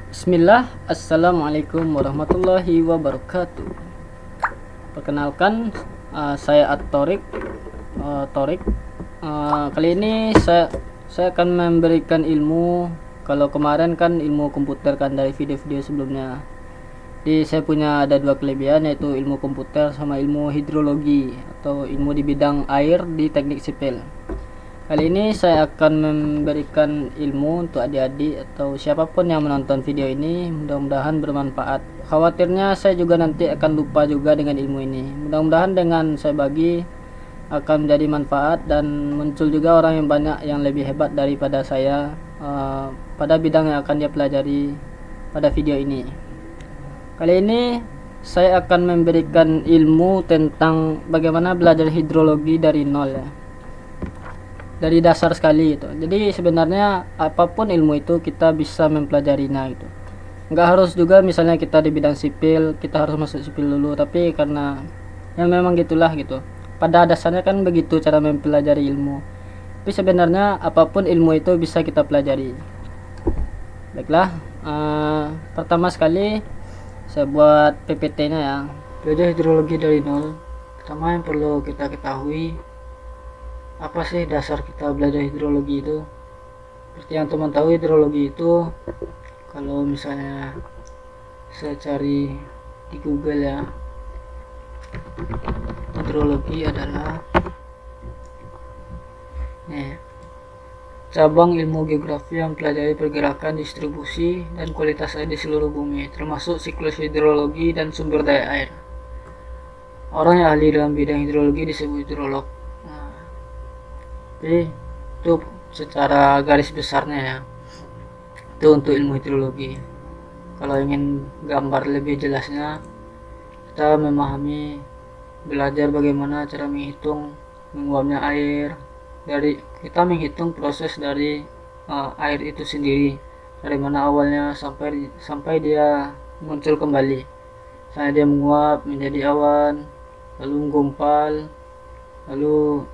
Bismillah, Assalamualaikum warahmatullahi wabarakatuh. Perkenalkan, saya Torik. Kali ini saya akan memberikan ilmu. Kalau kemarin kan ilmu komputer kan dari video-video sebelumnya. Jadi saya punya ada dua kelebihan, yaitu ilmu komputer sama ilmu hidrologi atau ilmu di bidang air di teknik sipil. Kali ini saya akan memberikan ilmu untuk adik-adik atau siapapun yang menonton video ini. Mudah-mudahan bermanfaat. Khawatirnya saya juga nanti akan lupa juga dengan ilmu ini. Mudah-mudahan dengan saya bagi akan menjadi manfaat dan muncul juga orang yang banyak yang lebih hebat daripada saya pada bidang yang akan dia pelajari pada video ini. Kali ini saya akan memberikan ilmu tentang bagaimana belajar hidrologi dari nol ya. Dari dasar sekali gitu. Jadi sebenarnya apapun ilmu itu kita bisa mempelajarinya gitu. Nggak harus juga misalnya kita di bidang sipil kita harus masuk sipil dulu, tapi karena ya memang gitulah gitu. Pada dasarnya kan begitu cara mempelajari ilmu. Tapi sebenarnya apapun ilmu itu bisa kita pelajari. Baiklah, pertama sekali saya buat PPT-nya ya. Belajar hidrologi dari nol. Pertama yang perlu kita ketahui, apa sih dasar kita belajar hidrologi itu? Seperti yang teman tahu, hidrologi itu kalau misalnya saya cari di Google ya, hidrologi adalah cabang ilmu geografi yang mempelajari pergerakan, distribusi, dan kualitas air di seluruh bumi, termasuk siklus hidrologi dan sumber daya air. Orang yang ahli dalam bidang hidrologi disebut hidrolog. Tapi itu secara garis besarnya ya, itu untuk ilmu hidrologi. Kalau ingin gambar lebih jelasnya, kita memahami belajar bagaimana cara menghitung menguapnya air, dari kita menghitung proses dari air itu sendiri, dari mana awalnya sampai dia muncul kembali. Misalnya dia menguap menjadi awan, lalu menggumpal, lalu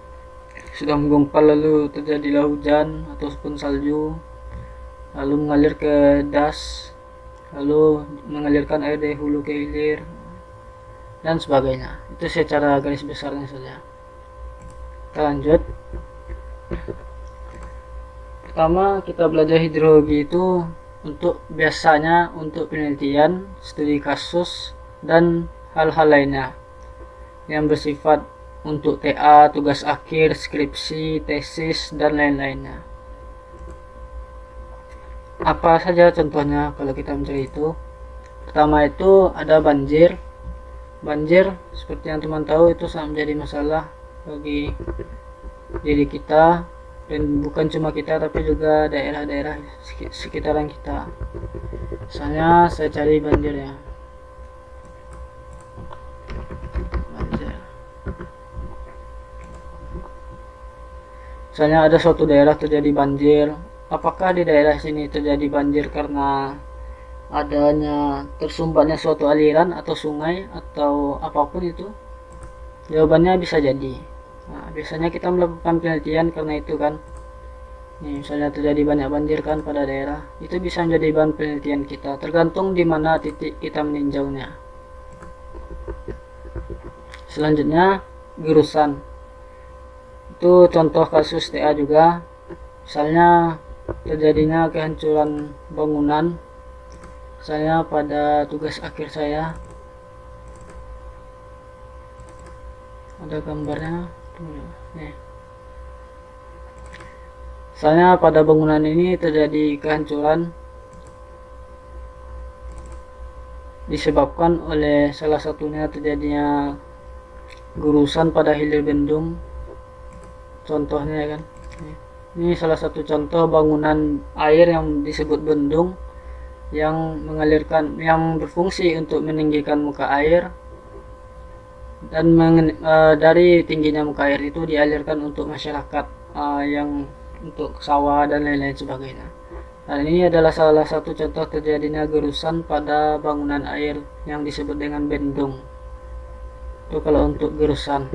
sudah menggumpal lalu terjadilah hujan ataupun salju, lalu mengalir ke das, lalu mengalirkan air dari hulu ke hilir dan sebagainya. Itu secara garis besarnya saja. Kita lanjut. Pertama kita belajar hidrologi itu biasanya untuk penelitian, studi kasus, dan hal-hal lainnya yang bersifat untuk TA, tugas akhir, skripsi, tesis, dan lain-lainnya. Apa saja contohnya kalau kita mencari itu? Pertama itu ada banjir. Banjir seperti yang teman tahu itu sangat menjadi masalah bagi diri kita, dan bukan cuma kita tapi juga daerah-daerah sekitaran kita. Misalnya saya cari banjir ya. Misalnya ada suatu daerah terjadi banjir, apakah di daerah sini terjadi banjir karena adanya tersumbatnya suatu aliran atau sungai atau apapun itu? Jawabannya bisa jadi. Nah, biasanya kita melakukan penelitian karena itu kan. Nih, misalnya terjadi banyak banjir kan pada daerah, itu bisa menjadi bahan penelitian kita, tergantung di mana titik kita meninjaunya. Selanjutnya, gerusan. Itu contoh kasus TA juga. Misalnya terjadinya kehancuran bangunan, misalnya pada tugas akhir saya ada gambarnya nih. Misalnya pada bangunan ini terjadi kehancuran disebabkan oleh salah satunya terjadinya gurusan pada hilir bendung. Contohnya ya kan, ini salah satu contoh bangunan air yang disebut bendung yang berfungsi untuk meninggikan muka air, dan dari tingginya muka air itu dialirkan untuk masyarakat yang untuk sawah dan lain-lain sebagainya. Dan ini adalah salah satu contoh terjadinya gerusan pada bangunan air yang disebut dengan bendung. Itu kalau untuk gerusan.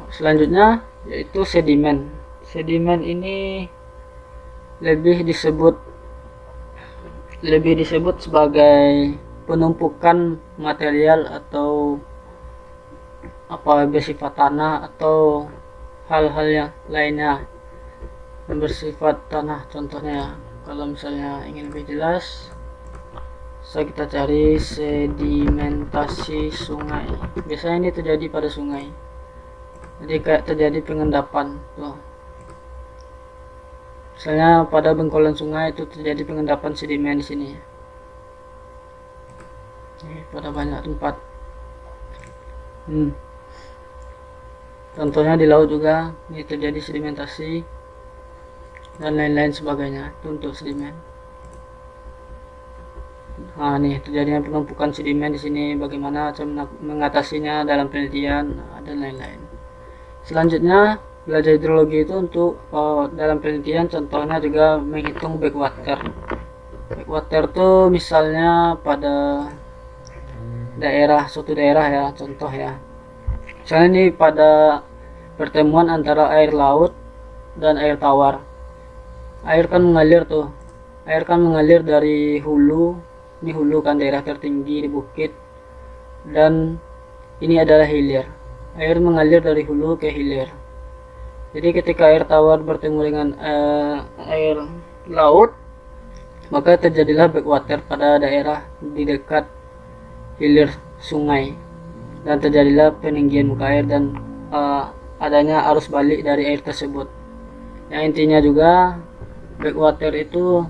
Selanjutnya yaitu sedimen. Sedimen ini lebih disebut sebagai penumpukan material atau apa bersifat tanah atau hal-hal yang lainnya yang bersifat tanah. Contohnya kalau misalnya ingin lebih jelas, kita cari sedimentasi sungai. Biasanya ini terjadi pada sungai, jadi kayak terjadi pengendapan tuh. Misalnya pada bengkolan sungai itu terjadi pengendapan sedimen di sini. Pada banyak tempat. Contohnya di laut juga ini terjadi sedimentasi dan lain-lain sebagainya. Itu untuk sedimen. Nah, nih terjadinya penumpukan sedimen di sini, bagaimana cara mengatasinya dalam penelitian dan lain-lain. Selanjutnya belajar hidrologi itu untuk dalam penelitian, contohnya juga menghitung backwater. Backwater tuh misalnya pada suatu daerah ya, contoh ya. Misalnya ini pada pertemuan antara air laut dan air tawar. Air kan mengalir dari hulu. Ini hulu kan, daerah tertinggi di bukit, dan ini adalah hilir. Air mengalir dari hulu ke hilir. Jadi ketika air tawar bertemu dengan air laut, maka terjadilah backwater pada daerah di dekat hilir sungai, dan terjadilah peninggian muka air dan adanya arus balik dari air tersebut. Yang intinya juga backwater itu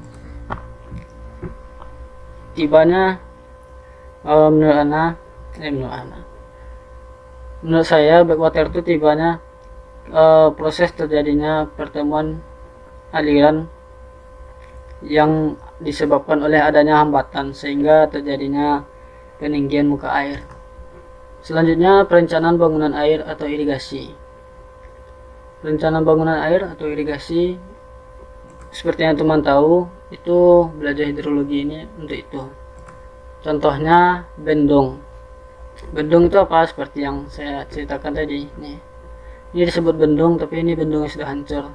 tibanya menurut saya backwater itu tibanya proses terjadinya pertemuan aliran yang disebabkan oleh adanya hambatan sehingga terjadinya peninggian muka air. Selanjutnya perencanaan bangunan air atau irigasi. Perencanaan bangunan air atau irigasi, seperti yang teman tahu, itu belajar hidrologi ini untuk itu. Contohnya bendung. Bendung itu apa? Seperti yang saya ceritakan tadi. Ini disebut bendung, tapi ini bendung yang sudah hancur.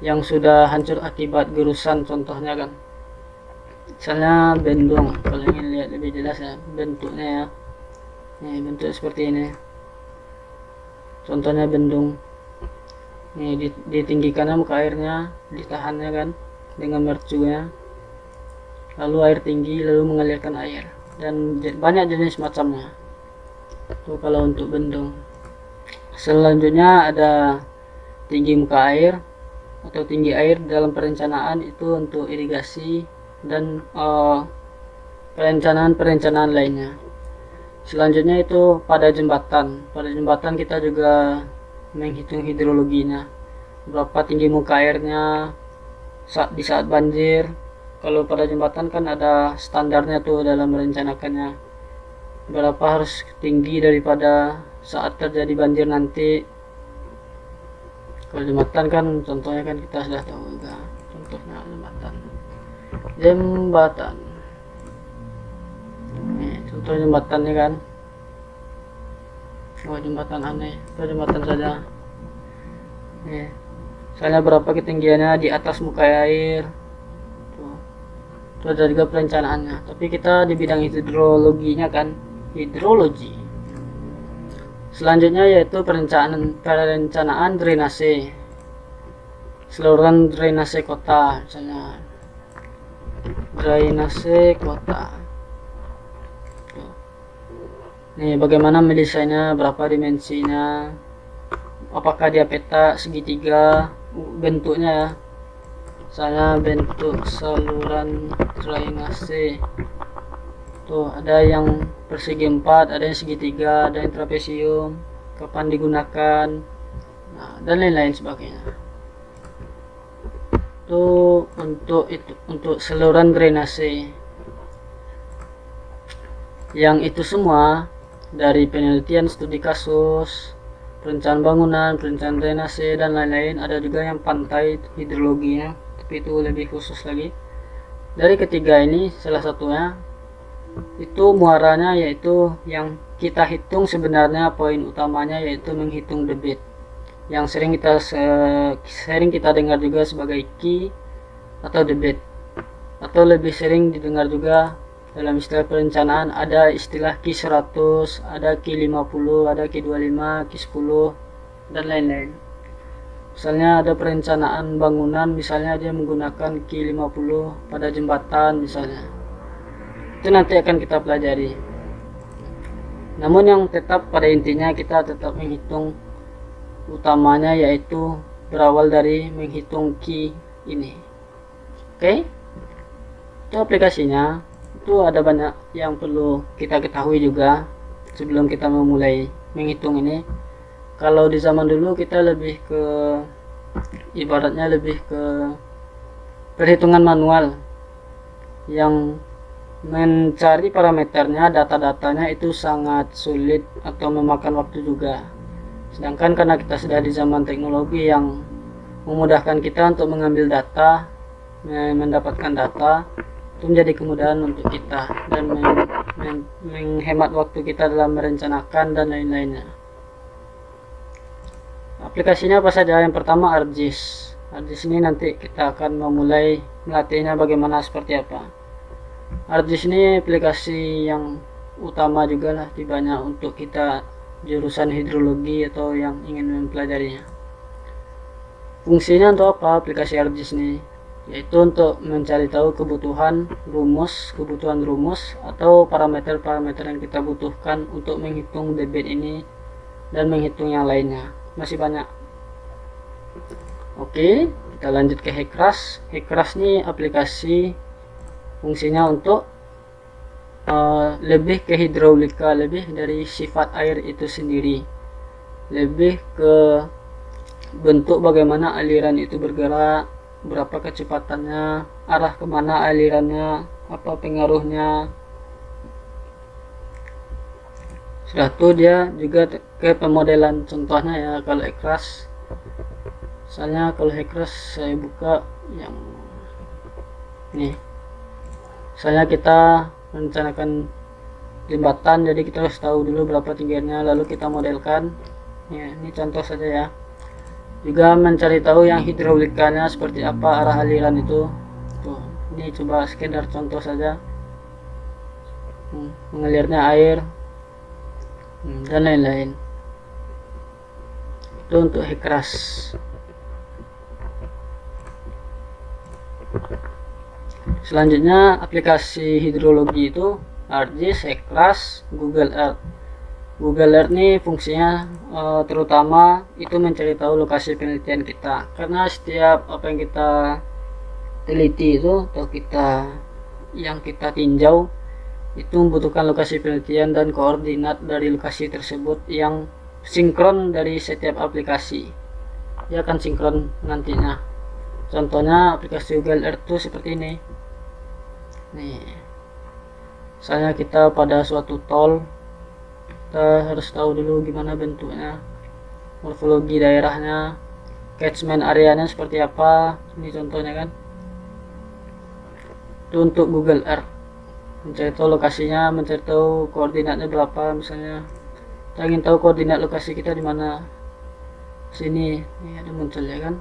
Yang sudah hancur akibat gerusan, contohnya kan. Misalnya bendung, kalau ingin lihat lebih jelas ya bentuknya ya. Nih bentuk seperti ini. Contohnya bendung. Nih ditinggikan muka airnya, ditahannya kan dengan mercunya, lalu air tinggi, lalu mengalirkan air, dan banyak jenis macamnya. Itu kalau untuk bendung. Selanjutnya ada tinggi muka air atau tinggi air dalam perencanaan, itu untuk irigasi dan perencanaan lainnya. Selanjutnya itu pada jembatan. Pada jembatan kita juga menghitung hidrologinya, berapa tinggi muka airnya di saat banjir. Kalau pada jembatan kan ada standarnya tuh dalam merencanakannya, berapa harus tinggi daripada saat terjadi banjir nanti. Kalau jembatan kan contohnya kan kita sudah tahu juga, contohnya jembatan. Nih, contoh jembatannya kan. Jembatan aneh, jembatan saja. Misalnya berapa ketinggiannya di atas muka air. Itu ada juga perencanaannya. Tapi kita di bidang hidrologinya kan, hidrologi. Selanjutnya yaitu perencanaan drainase. Saluran drainase kota, misalnya drainase kota. Nih bagaimana mendesainnya, berapa dimensinya, apakah dia peta segitiga, bentuknya ya. Misalnya bentuk saluran drainase tuh ada yang persegi 4, ada yang segitiga, ada yang trapesium, kapan digunakan, dan lain-lain sebagainya. Itu untuk saluran drainase. Yang itu semua dari penelitian, studi kasus, perencanaan bangunan, perencanaan drainase, dan lain-lain. Ada juga yang pantai hidrologinya, tapi itu lebih khusus lagi. Dari ketiga ini salah satunya itu muaranya, yaitu yang kita hitung sebenarnya poin utamanya yaitu menghitung debit. yang sering kita dengar juga sebagai Ki atau debit, atau lebih sering didengar juga dalam istilah perencanaan ada istilah Ki 100, ada Ki 50, ada Ki 25, Ki 10 dan lain-lain. Misalnya ada perencanaan bangunan, misalnya dia menggunakan Ki 50 pada jembatan misalnya. Itu nanti akan kita pelajari. Namun yang tetap pada intinya kita tetap menghitung utamanya, yaitu berawal dari menghitung Ki ini. Oke? Itu aplikasinya. Itu ada banyak yang perlu kita ketahui juga sebelum kita memulai menghitung ini. Kalau di zaman dulu kita lebih ke ibaratnya lebih ke perhitungan manual yang mencari parameternya, data-datanya itu sangat sulit atau memakan waktu juga. Sedangkan karena kita sudah di zaman teknologi yang memudahkan kita untuk mengambil data, mendapatkan data, itu menjadi kemudahan untuk kita dan menghemat waktu kita dalam merencanakan dan lain-lainnya. Aplikasinya apa saja? Yang pertama ArcGIS. ArcGIS ini nanti kita akan memulai melatihnya bagaimana seperti apa. ArcGIS ini aplikasi yang utama juga lah di banyak untuk kita jurusan hidrologi atau yang ingin mempelajarinya. Fungsinya untuk apa aplikasi ArcGIS ini? Yaitu untuk mencari tahu kebutuhan rumus atau parameter-parameter yang kita butuhkan untuk menghitung debit ini dan menghitung yang lainnya. Masih banyak. Oke, kita lanjut ke HECRAS. HECRAS ini aplikasi fungsinya untuk lebih ke hidraulika, lebih dari sifat air itu sendiri, lebih ke bentuk bagaimana aliran itu bergerak, berapa kecepatannya, arah kemana alirannya, apa pengaruhnya. Sudah tuh dia juga ke pemodelan, contohnya ya kalau HECRAS. Misalnya kalau HECRAS saya buka yang ini, misalnya kita merencanakan jembatan, jadi kita harus tahu dulu berapa tingginya, lalu kita modelkan ya, ini contoh saja ya. Juga mencari tahu yang hidraulikanya seperti apa, arah aliran itu tuh, ini coba sekedar contoh saja, mengalirnya air dan lain-lain. Itu untuk HECRAS. Selanjutnya aplikasi hidrologi itu ArcGIS, HECRAS, Google Earth. Google Earth ini fungsinya terutama itu mencari tahu lokasi penelitian kita, karena setiap apa yang kita teliti itu atau yang kita tinjau itu membutuhkan lokasi penelitian dan koordinat dari lokasi tersebut yang sinkron dari setiap aplikasi. Dia akan sinkron nantinya. Contohnya aplikasi Google Earth itu seperti ini. Nih, misalnya kita pada suatu tol, kita harus tahu dulu gimana bentuknya, morfologi daerahnya, catchment areanya seperti apa. Ini contohnya kan. Itu untuk Google Earth, mencari tahu lokasinya, mencari tahu koordinatnya berapa. Misalnya kita ingin tahu koordinat lokasi kita di mana, sini, ini ada muncul ya kan.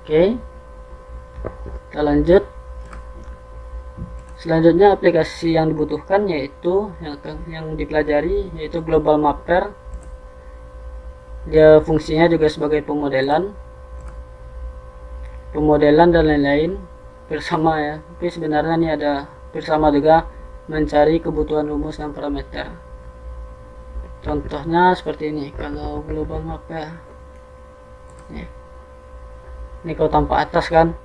Oke, kita lanjut. Selanjutnya aplikasi yang dibutuhkan yaitu yang dipelajari yaitu Global Mapper. Dia fungsinya juga sebagai pemodelan dan lain-lain bersama ya. Tapi sebenarnya ini ada bersama juga mencari kebutuhan rumus dan parameter. Contohnya seperti ini kalau Global Mapper. Ini kalau tampak atas kan,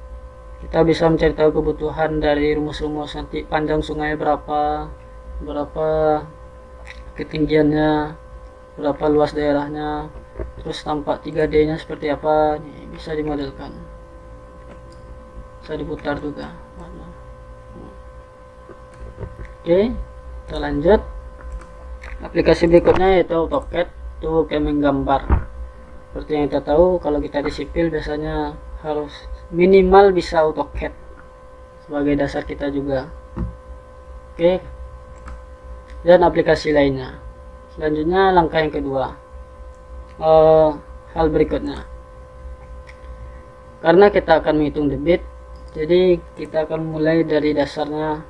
kita bisa mencari tahu kebutuhan dari rumus-rumus, nanti panjang sungai berapa ketinggiannya, berapa luas daerahnya, terus tampak 3D nya seperti apa. Ini bisa dimodelkan, bisa diputar juga. Oke, kita lanjut. Aplikasi berikutnya yaitu AutoCAD, itu kayak menggambar. Seperti yang kita tahu, kalau kita di sipil biasanya harus minimal bisa AutoCAD sebagai dasar kita juga. Oke, dan aplikasi lainnya. Selanjutnya langkah yang kedua, eh, hal berikutnya. Karena kita akan menghitung debit, jadi kita akan mulai dari dasarnya.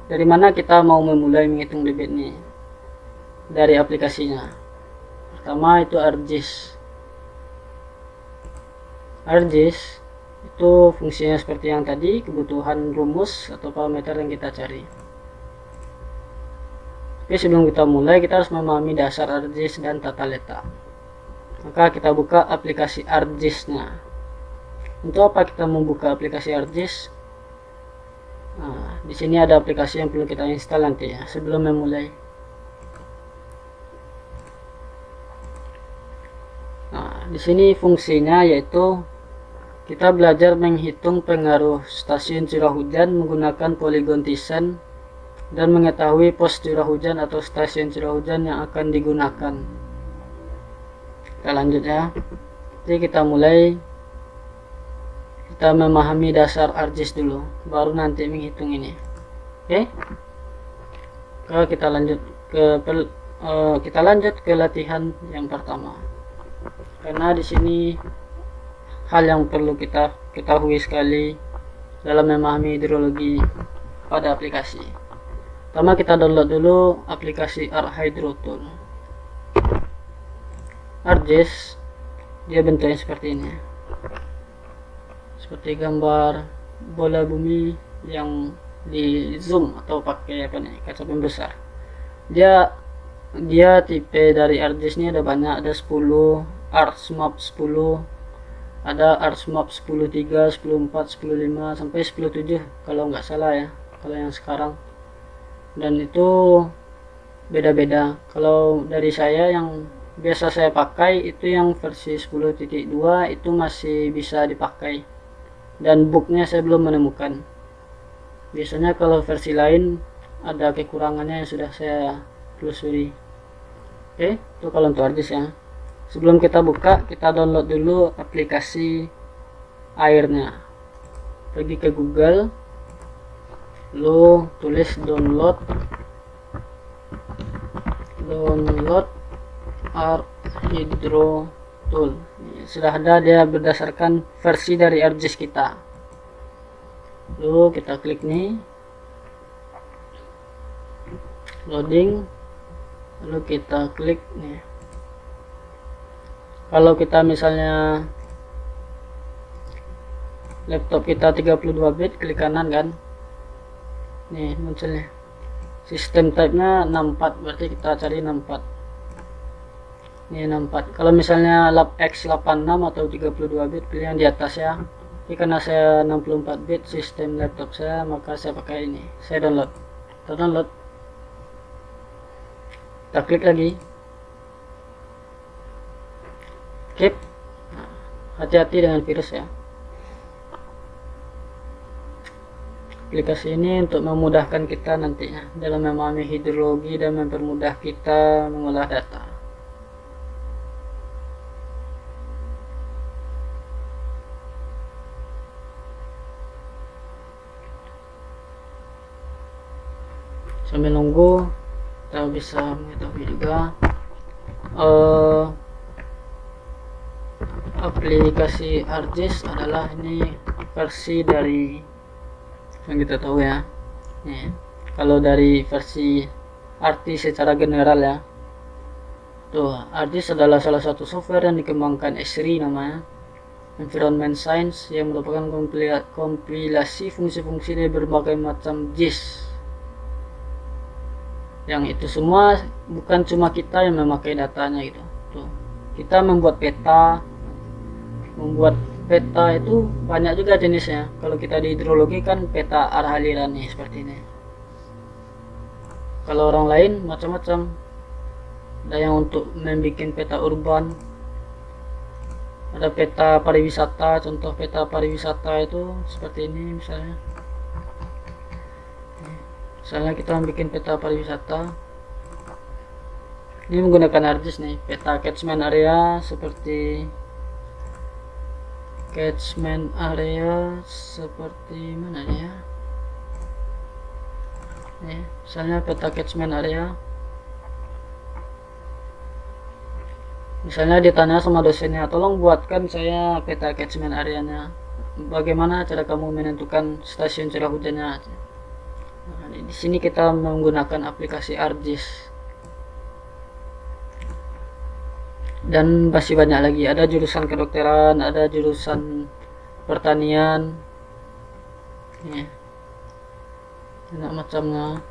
Dari mana kita mau memulai menghitung debit nih? Dari aplikasinya. Pertama itu ArcGIS. ArcGIS itu fungsinya seperti yang tadi, kebutuhan rumus atau parameter yang kita cari. Tapi sebelum kita mulai, kita harus memahami dasar ArcGIS dan tata letak. Maka kita buka aplikasi ArcGIS-nya. Untuk apa kita membuka aplikasi ArcGIS? Nah, di sini ada aplikasi yang perlu kita install nanti ya, sebelum memulai. Nah, di sini fungsinya yaitu kita belajar menghitung pengaruh stasiun curah hujan menggunakan polygon Thyssen dan mengetahui pos curah hujan atau stasiun curah hujan yang akan digunakan. Kita lanjut ya. Jadi kita mulai. Kita memahami dasar ArcGIS dulu, baru nanti menghitung ini. Oke. Kita lanjut ke latihan yang pertama. Karena di sini hal yang perlu kita ketahui sekali dalam memahami hidrologi pada aplikasi. Pertama kita download dulu aplikasi ArcHydroTool. ArcGIS dia bentuknya seperti ini. Seperti gambar bola bumi yang di zoom atau pakai apa nih, kaca pembesar. Dia tipe dari ArcGIS ini ada banyak, ada 10, ArcMap 10, ada ArcMap 10.3, 10.4, 10.5 sampai 10.7 kalau nggak salah ya, kalau yang sekarang. Dan itu beda-beda. Kalau dari saya yang biasa saya pakai itu yang versi 10.2 itu masih bisa dipakai. Dan booknya saya belum menemukan. Biasanya kalau versi lain ada kekurangannya yang sudah saya telusuri. Oke, itu kalau untuk ArcGIS ya. Sebelum kita buka, kita download dulu aplikasi airnya. Pergi ke Google, lalu tulis download ArcHydroTool. Sudah ada, dia berdasarkan versi dari ArcGIS kita. Lalu kita klik nih, loading, lalu kita klik nih. Kalau kita misalnya laptop kita 32 bit, klik kanan kan, nih munculnya sistem type nya 64, berarti kita cari 64. Ini 64. Kalau misalnya X86 atau 32 bit, pilih yang di atas ya. Ini karena saya 64 bit sistem laptop saya, maka saya pakai ini. Saya download. Kita download. Kita klik lagi. Keep. Hati-hati dengan virus ya. Aplikasi ini untuk memudahkan kita nantinya dalam memahami hidrologi dan mempermudah kita mengolah data. Sambil nunggu, kita bisa mengetahui juga aplikasi ArcGIS adalah ini versi dari yang kita tahu ya. Nih, kalau dari versi arti secara general ya, tuh ArcGIS adalah salah satu software yang dikembangkan Esri namanya, Environment Science, yang merupakan kompilasi fungsi-fungsi dari berbagai macam GIS. Yang itu semua bukan cuma kita yang memakai datanya gitu. Tuh, kita membuat peta itu banyak juga jenisnya. Kalau kita di hidrologi kan peta arah aliran nih seperti ini. Kalau orang lain macam-macam. Ada yang untuk membuat peta urban, ada peta pariwisata. Contoh peta pariwisata itu seperti ini misalnya. Misalnya kita membuat peta pariwisata, ini menggunakan ArcGIS nih. Peta catchment area seperti mana ya? Nih, misalnya peta catchment area. Misalnya ditanya sama dosennya, tolong buatkan saya peta catchment areanya, bagaimana cara kamu menentukan stasiun curah hujannya. Nah, di sini kita menggunakan aplikasi ArcGIS. Dan masih banyak lagi, ada jurusan kedokteran, ada jurusan pertanian, ya, banyak macamnya.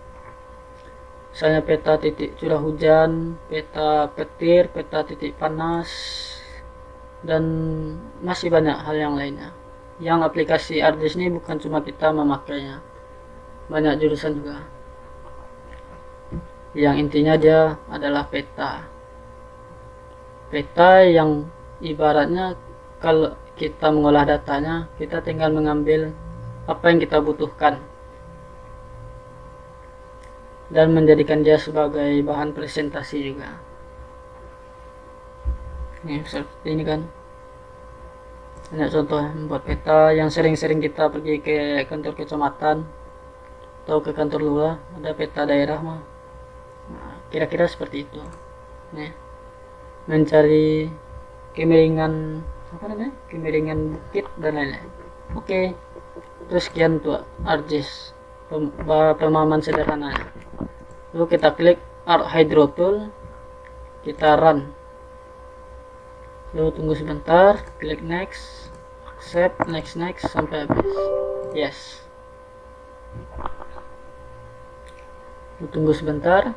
Misalnya peta titik curah hujan, peta petir, peta titik panas, dan masih banyak hal yang lainnya. Yang aplikasi ArcGIS ini bukan cuma kita memakainya, banyak jurusan juga. Yang intinya dia adalah peta yang ibaratnya kalau kita mengolah datanya, kita tinggal mengambil apa yang kita butuhkan dan menjadikan dia sebagai bahan presentasi juga. Ini seperti ini kan, banyak contoh membuat peta yang sering-sering kita pergi ke kantor kecamatan atau ke kantor lurah, ada peta daerah mah. Nah, kira-kira seperti itu. Nih, mencari kemiringan kemiringan bukit dan lain-lain. Oke, terus sekian tuh ArcGIS, pemahaman sederhananya. Lalu kita klik Arc Hydro Tool, kita run, lalu tunggu sebentar, klik next, accept, next sampai habis. Yes, lalu tunggu sebentar.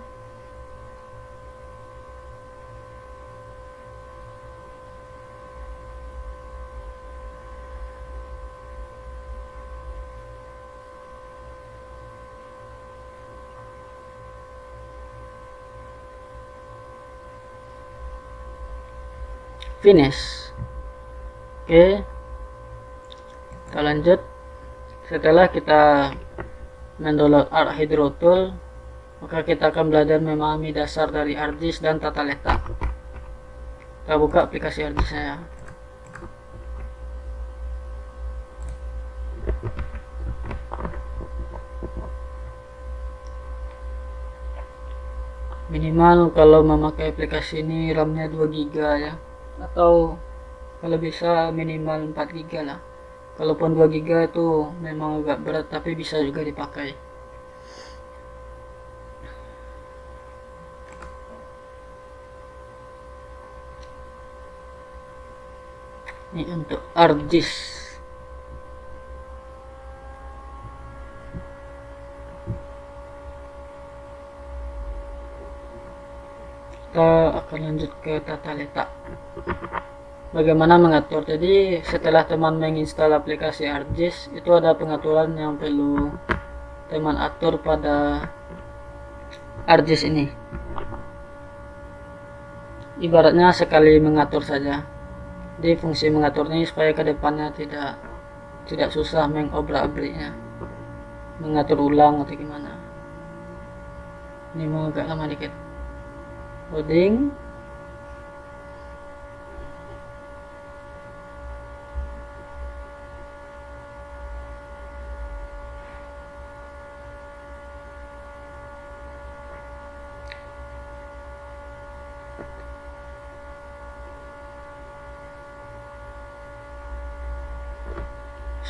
Finish. Oke, kita lanjut. Setelah kita mendownload Arc Hydro Tool, maka kita akan belajar memahami dasar dari ArcGIS dan tata letak. Kita buka aplikasi ArcGIS saya. Minimal kalau memakai aplikasi ini RAM-nya 2 GB ya, atau kalau bisa minimal 4 GB lah. Kalaupun 2 GB itu memang agak berat, tapi bisa juga dipakai. Ini untuk ArcGIS. Kita akan lanjut ke tata letak. Bagaimana mengatur? Jadi setelah teman menginstal aplikasi ArcGIS, itu ada pengaturan yang perlu teman atur pada ArcGIS ini. Ibaratnya sekali mengatur saja. Jadi fungsi mengatur ini supaya kedepannya tidak susah mengobrak-abriknya, mengatur ulang atau gimana. Ini mau agak lama dikit. Loading.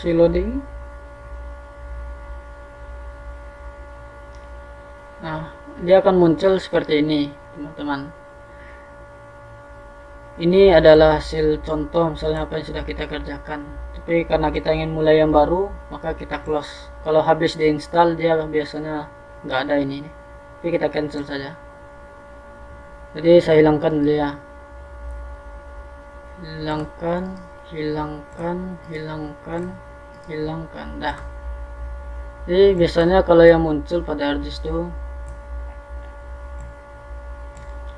Loading. Nah, dia akan muncul seperti ini, teman-teman. Ini adalah hasil contoh, misalnya apa yang sudah kita kerjakan. Tapi karena kita ingin mulai yang baru, maka kita close. Kalau habis diinstal, dia biasanya nggak ada ini. Tapi kita cancel saja. Jadi saya hilangkan dulu ya. Hilangkan, dah. Jadi biasanya kalau yang muncul pada ArcGIS itu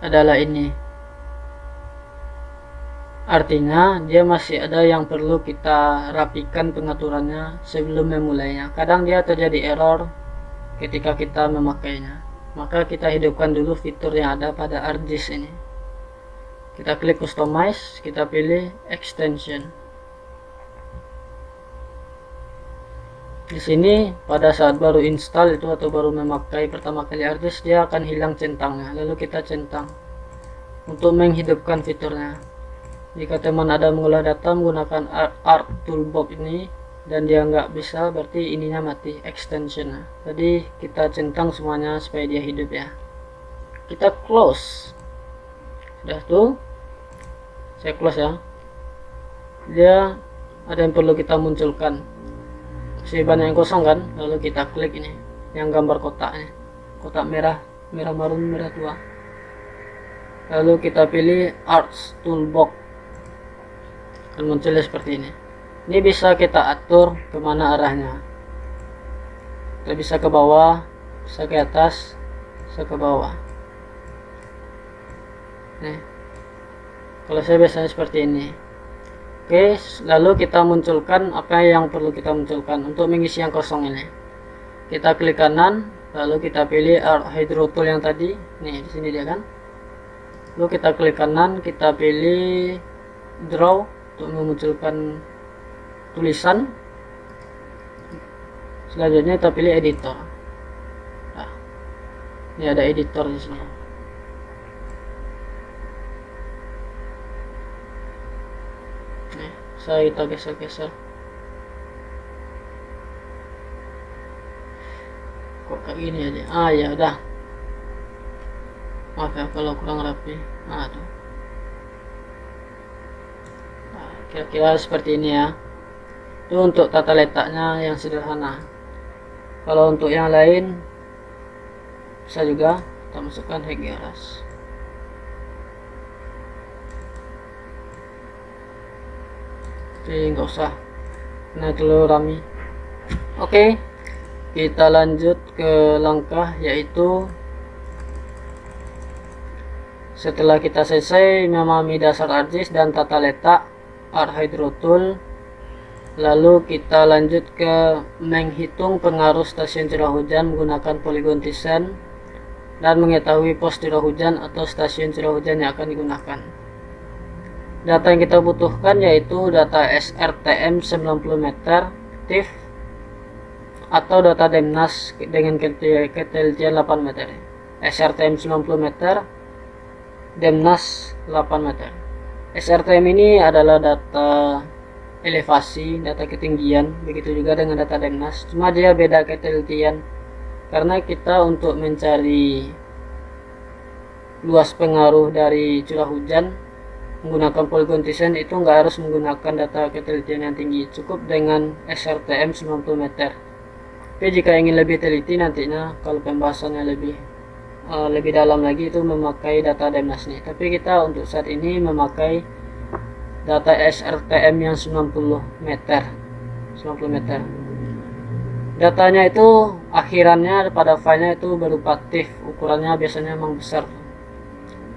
adalah ini, artinya dia masih ada yang perlu kita rapikan pengaturannya sebelum memulainya. Kadang dia terjadi error ketika kita memakainya, maka kita hidupkan dulu fitur yang ada pada ArcGIS ini. Kita klik customize, kita pilih extension. Di sini pada saat baru install itu atau baru memakai pertama kali ArcGIS, dia akan hilang centangnya, lalu kita centang. untuk menghidupkan fiturnya. Jika teman ada mengolah data menggunakan Art Toolbox ini dan dia nggak bisa, berarti ininya mati, extension. Jadi kita centang semuanya supaya dia hidup ya. Kita close. Sudah tuh, saya close ya. Dia ada yang perlu kita munculkan, masih banyak yang kosong kan. Lalu kita klik ini yang gambar kotaknya, kotak merah, merah marun, merah tua. Lalu kita pilih Arts Toolbox, akan munculnya seperti ini. Ini bisa kita atur kemana arahnya. Kita bisa ke bawah, bisa ke atas, bisa ke bawah. Nih, kalau saya biasanya seperti ini. Oke, lalu kita munculkan apa yang perlu kita munculkan untuk mengisi yang kosong ini. Kita klik kanan, lalu kita pilih Hydro Tool yang tadi. Nih, di sini dia kan. Lalu kita klik kanan, kita pilih Draw untuk memunculkan tulisan. Selanjutnya kita pilih Editor. Nah, ini ada editor di sini. Saya kita geser-geser. Kok kayak gini aja? Ya udah. Maaf ya kalau kurang rapi. Tuh. Kira-kira seperti ini ya. Itu untuk tata letaknya yang sederhana. Kalau untuk yang lain bisa juga kita masukkan Hegeras. Nggak usah, nah terlalu rame. Oke, kita lanjut ke langkah, yaitu setelah kita selesai memahami dasar ArcGIS dan tata letak Hydro Tool, lalu kita lanjut ke menghitung pengaruh stasiun curah hujan menggunakan Polygon Descent dan mengetahui pos curah hujan atau stasiun curah hujan yang akan digunakan. Data yang kita butuhkan yaitu data SRTM 90 meter aktif atau data Demnas dengan ketelitian 8 meter. SRTM 90 meter, Demnas 8 meter. SRTM ini adalah data elevasi, data ketinggian, begitu juga dengan data Demnas. Cuma dia beda ketelitian karena kita untuk mencari luas pengaruh dari curah hujan menggunakan Polygon Descent itu nggak harus menggunakan data ketelitian yang tinggi, cukup dengan SRTM 90 meter. Tapi jika ingin lebih teliti nantinya, kalau pembahasannya lebih dalam lagi, itu memakai data Demnas nih. Tapi kita untuk saat ini memakai data SRTM yang 90 meter. Datanya itu akhirannya pada filenya itu berupa TIFF, ukurannya biasanya memang besar.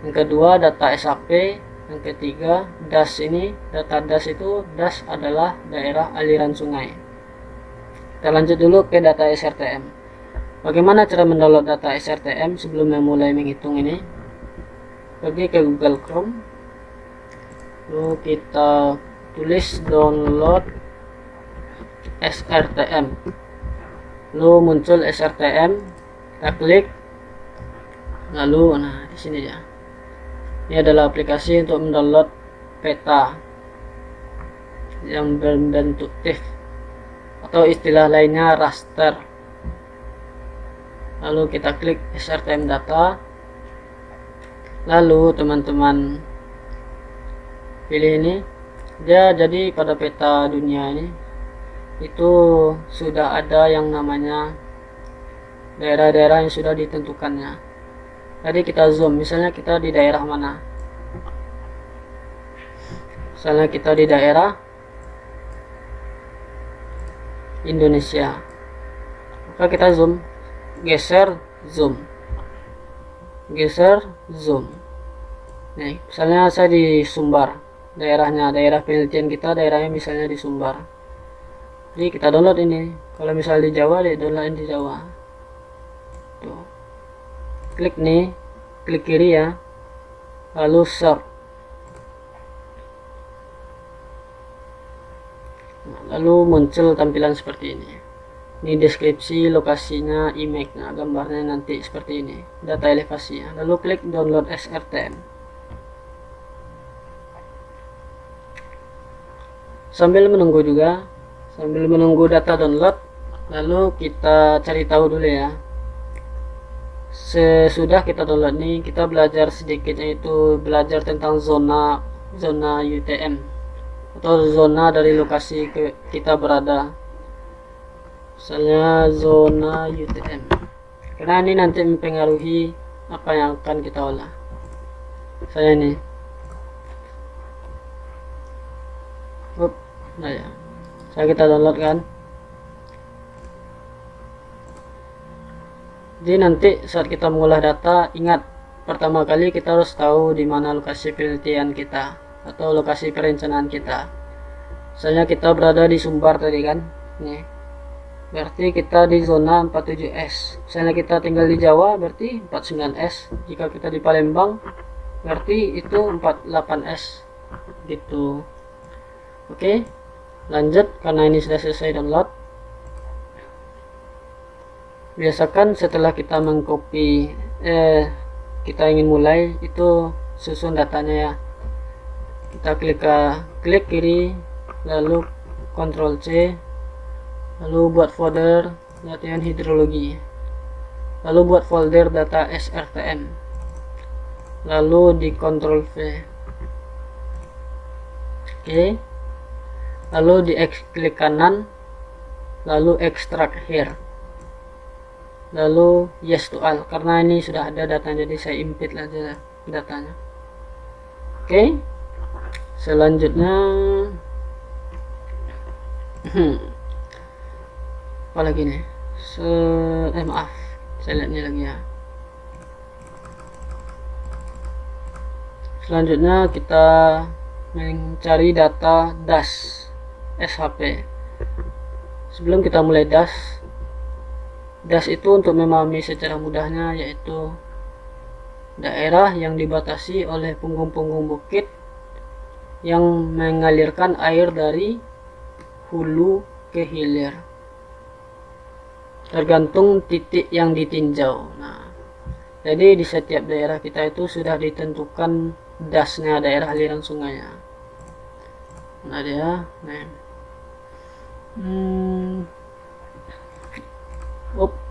Yang kedua data SAP. Yang ketiga, DAS ini, data DAS itu, DAS adalah daerah aliran sungai. Kita lanjut dulu ke data SRTM. Bagaimana cara mendownload data SRTM sebelum memulai menghitung ini? Pergi ke Google Chrome. Lalu kita tulis download SRTM. Lalu muncul SRTM, kita klik. Lalu, nah di sini ya. Ini adalah aplikasi untuk mendownload peta yang berbentuk TIFF atau istilah lainnya raster. Lalu kita klik SRTM data. Lalu teman-teman pilih ini. Dia jadi pada peta dunia ini itu sudah ada yang namanya daerah-daerah yang sudah ditentukannya. Jadi kita zoom, misalnya kita di daerah mana? Misalnya kita di daerah Indonesia. Maka kita zoom, geser, zoom. Geser, zoom. Nih, misalnya saya di Sumbar. Daerahnya, daerah penelitian kita daerahnya misalnya di Sumbar. Jadi kita download ini. Kalau misalnya di Jawa, di download di Jawa. Tuh. Klik nih, klik kiri ya, lalu search. Lalu muncul tampilan seperti ini. Ini deskripsi, lokasinya, image, nah gambarnya nanti seperti ini, data elevasinya. Lalu klik download SRTM. Sambil menunggu data download, lalu kita cari tahu dulu ya. Sesudah kita download nih, kita belajar sedikit, yaitu belajar tentang zona UTM atau zona dari lokasi kita berada. Misalnya zona UTM, karena ini nanti mempengaruhi apa yang akan kita olah. Saya ini nah ya, kita download kan. Jadi nanti saat kita mengolah data, ingat pertama kali kita harus tahu di mana lokasi penelitian kita atau lokasi perencanaan kita. Misalnya kita berada di Sumbar tadi kan, nih berarti kita di zona 47S. Misalnya kita tinggal di Jawa berarti 49S. Jika kita di Palembang berarti itu 48S gitu. Oke, lanjut karena ini sudah selesai download. Biasakan setelah kita mengcopy, kita ingin mulai, itu susun datanya ya. Kita klik kiri, lalu Ctrl C, lalu buat folder latihan hidrologi, lalu buat folder data SRTM, lalu di Ctrl V. Oke, lalu di klik kanan, lalu extract here, lalu yes to all, karena ini sudah ada datanya, jadi saya import aja datanya. Oke, selanjutnya apa lagi nih, maaf, saya lihat ini lagi ya. Selanjutnya kita mencari data DAS SHP. Sebelum kita mulai DAS itu untuk memahami secara mudahnya, yaitu daerah yang dibatasi oleh punggung-punggung bukit yang mengalirkan air dari hulu ke hilir, tergantung titik yang ditinjau. Nah, jadi di setiap daerah kita itu sudah ditentukan DAS-nya, daerah aliran sungainya. Nah dia,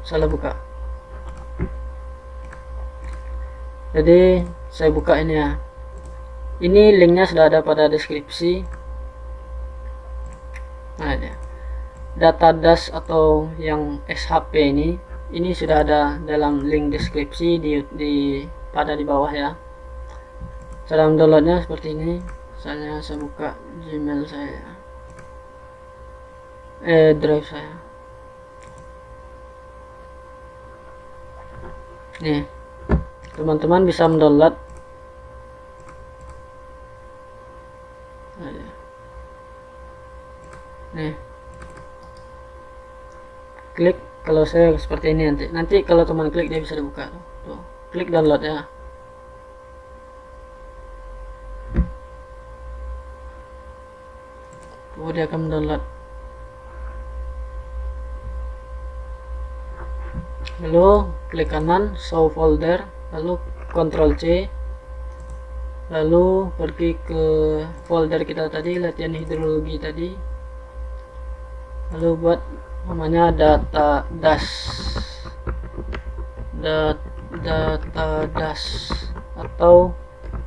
salah buka. Jadi saya buka ini ya. Ini linknya sudah ada pada deskripsi. Nah dia, data DAS atau yang SHP ini sudah ada dalam link deskripsi pada di bawah ya. Cara mendownloadnya seperti ini. Misalnya saya buka Gmail saya, drive saya. Nih, teman-teman bisa mendownload. Nih, klik, kalau saya seperti ini, nanti kalau teman klik dia bisa dibuka tuh, klik download ya. Dia akan mendownload. Lalu klik kanan, show folder, lalu Ctrl C, lalu pergi ke folder kita tadi, latihan hidrologi tadi, lalu buat namanya data DAS, data DAS atau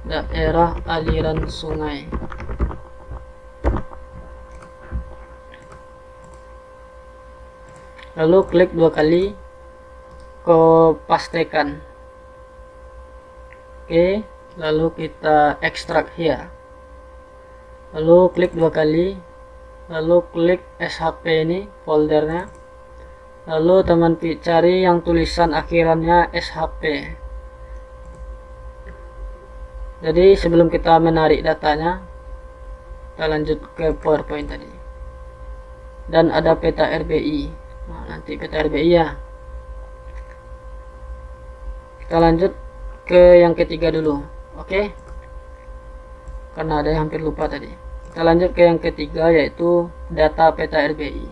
daerah aliran sungai. Lalu klik 2 kali, pastekan. Oke, lalu kita extract here, lalu klik 2 kali, lalu klik SHP ini foldernya, lalu teman cari yang tulisan akhirannya SHP. Jadi sebelum kita menarik datanya, kita lanjut ke PowerPoint tadi, dan ada peta RBI. Nah, nanti peta RBI ya. Kita lanjut ke yang ketiga dulu, oke? Karena ada yang hampir lupa tadi. Kita lanjut ke yang ketiga, yaitu data peta RBI.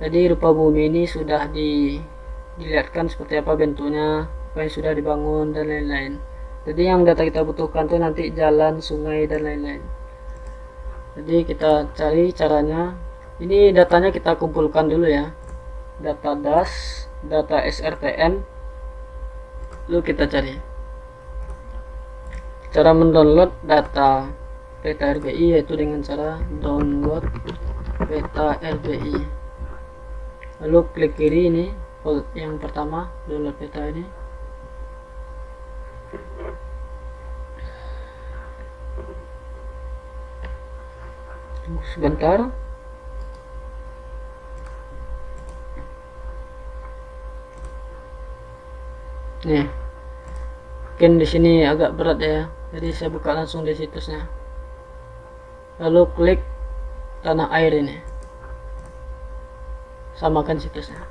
Jadi rupa bumi ini sudah dilihatkan seperti apa bentuknya, apa yang sudah dibangun dan lain-lain. Jadi yang data kita butuhkan tuh nanti jalan, sungai dan lain-lain. Jadi kita cari caranya. Ini datanya kita kumpulkan dulu ya, data DAS, data SRTN, lalu kita cari cara mendownload data peta RBI, yaitu dengan cara download peta RBI. Lalu klik kiri ini, yang pertama download peta ini. Tunggu sebentar. Nih, mungkin di sini agak berat ya, jadi saya buka langsung di situsnya. Lalu klik tanah air ini, samakan situsnya,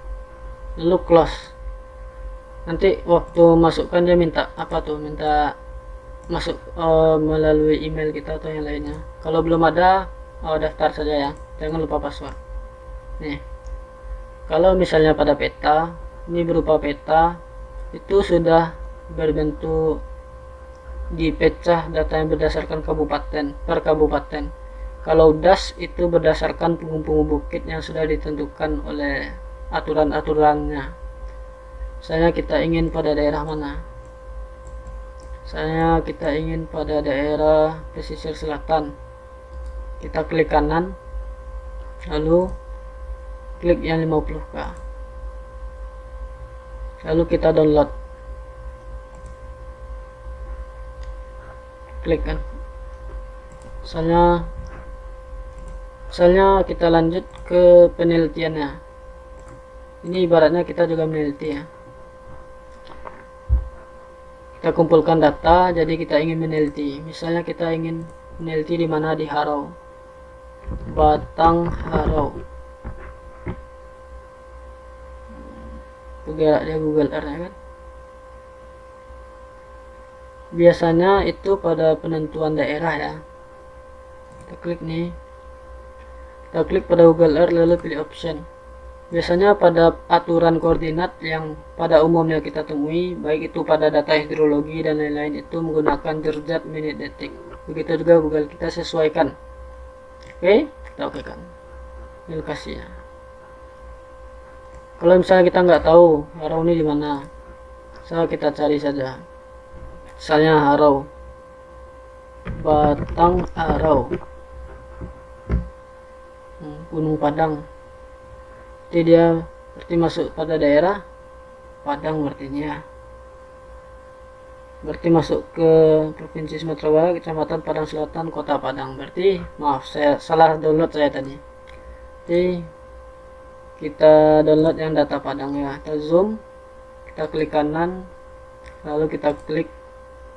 lalu close. Nanti waktu masukkan dia minta apa tuh, minta masuk melalui email kita atau yang lainnya. Kalau belum ada, daftar saja ya, jangan lupa password. Nih, kalau misalnya pada peta, ini berupa peta, itu sudah berbentuk dipecah data yang berdasarkan kabupaten per kabupaten. Kalau DAS itu berdasarkan punggung-punggung bukit yang sudah ditentukan oleh aturan-aturannya. Misalnya kita ingin pada daerah mana? Misalnya kita ingin pada daerah pesisir selatan. Kita klik kanan, lalu klik yang 50k, lalu kita download, klik kan. Misalnya kita lanjut ke penelitiannya. Ini ibaratnya kita juga meneliti ya, kita kumpulkan data. Jadi kita ingin meneliti, misalnya kita ingin meneliti di mana, di Harau, Batang Harau. Gerak dia Google Earth ya kan. Biasanya itu pada penentuan daerah ya. Kita klik nih, kita klik pada Google Earth, lalu pilih option. Biasanya pada aturan koordinat yang pada umumnya kita temui, baik itu pada data hidrologi dan lain-lain, itu menggunakan derajat, menit, detik. Begitu juga Google, kita sesuaikan. Oke, kita oke kan ini lokasinya. Kalau misalnya kita nggak tahu Harau ini di mana, kita cari saja. Misalnya Harau, Batang Harau, Gunung Padang. Jadi dia berarti masuk pada daerah Padang, berarti masuk ke Provinsi Sumatera Barat, Kecamatan Padang Selatan, Kota Padang. Berarti maaf, saya salah download saya tadi. Jadi kita download yang data Padang ya. Kita zoom, kita klik kanan, lalu kita klik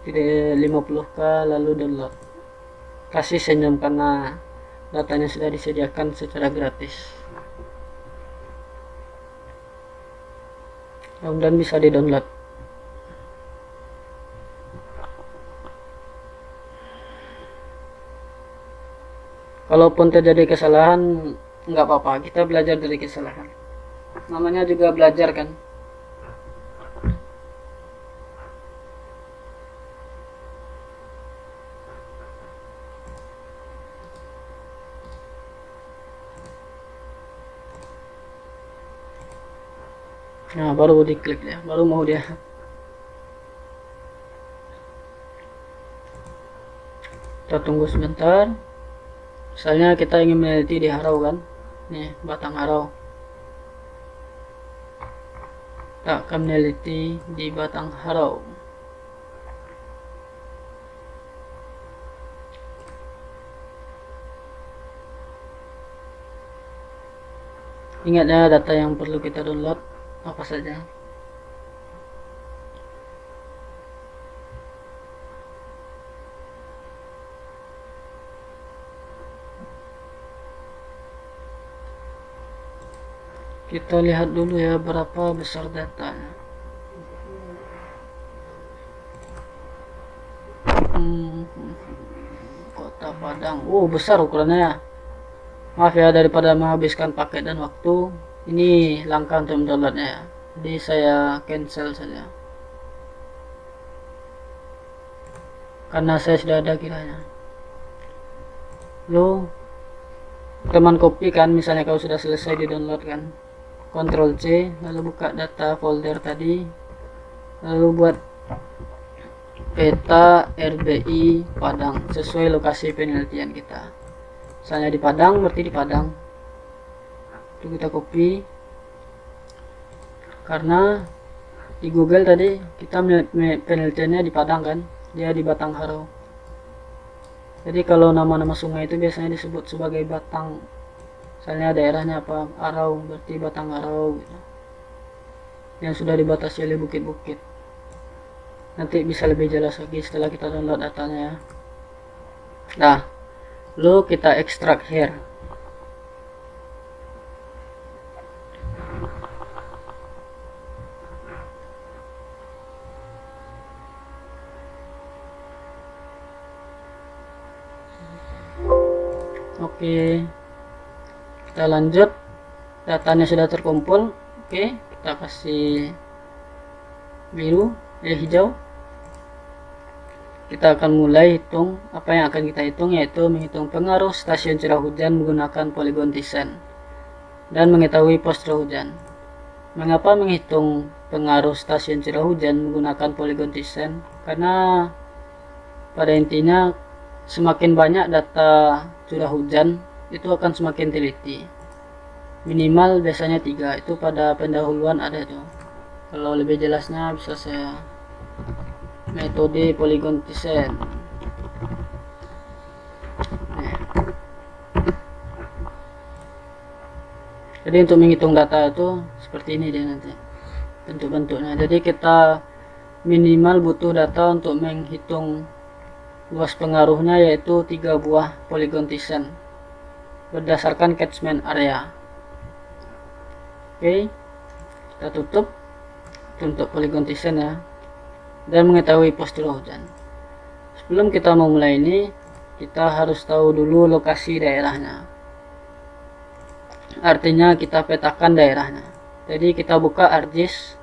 50k, lalu download. Kasih senyum karena datanya sudah disediakan secara gratis. Mudah-mudahan bisa di-download. Kalaupun terjadi kesalahan, nggak apa-apa, kita belajar dari kesalahan. Namanya juga belajar kan. Nah, baru diklik ya, baru mau dia. Kita tunggu sebentar. Misalnya kita ingin meneliti di Harau kan, nih Batang Harau. Kita akan meneliti di Batang Harau. Ingat ya, data yang perlu kita download apa saja. Kita lihat dulu ya berapa besar datanya. Kota Padang, besar ukurannya ya. Maaf ya, daripada menghabiskan paket dan waktu, ini langka untuk mendownloadnya ya. Jadi saya cancel saja, karena saya sudah ada kiranya. Lo teman copy kan, misalnya kalau sudah selesai di download kan, Ctrl C, lalu buka data folder tadi, lalu buat peta RBI Padang sesuai lokasi penelitian kita. Misalnya di Padang, berarti di Padang. Itu kita copy, karena di Google tadi kita penelitiannya di Padang kan, dia di Batangharo. Jadi kalau nama-nama sungai itu biasanya disebut sebagai Batang, misalnya daerahnya apa, Arau, berarti Batangharo gitu, yang sudah dibatasi oleh bukit-bukit. Nanti bisa lebih jelas lagi setelah kita download datanya ya. Nah, lalu kita ekstrak here. Oke, kita lanjut. Datanya sudah terkumpul. Oke, kita kasih biru, hijau. Kita akan mulai hitung. Apa yang akan kita hitung yaitu menghitung pengaruh stasiun curah hujan menggunakan polygon Thyssen dan mengetahui pos curah hujan. Mengapa menghitung pengaruh stasiun curah hujan menggunakan polygon Thyssen? Karena pada intinya semakin banyak data curah hujan itu akan semakin teliti. Minimal biasanya 3, itu pada pendahuluan ada tuh. Kalau lebih jelasnya bisa saya metode polygon Thyssen. Jadi untuk menghitung data itu seperti ini dia nanti bentuk-bentuknya. Jadi kita minimal butuh data untuk menghitung luas pengaruhnya yaitu 3 buah polygon Thyssen berdasarkan catchment area. Oke, kita tutup untuk polygon Thyssen ya, dan mengetahui pos curah hujan. Sebelum kita mau mulai ini, kita harus tahu dulu lokasi daerahnya. Artinya kita petakan daerahnya. Jadi kita buka ArcGIS.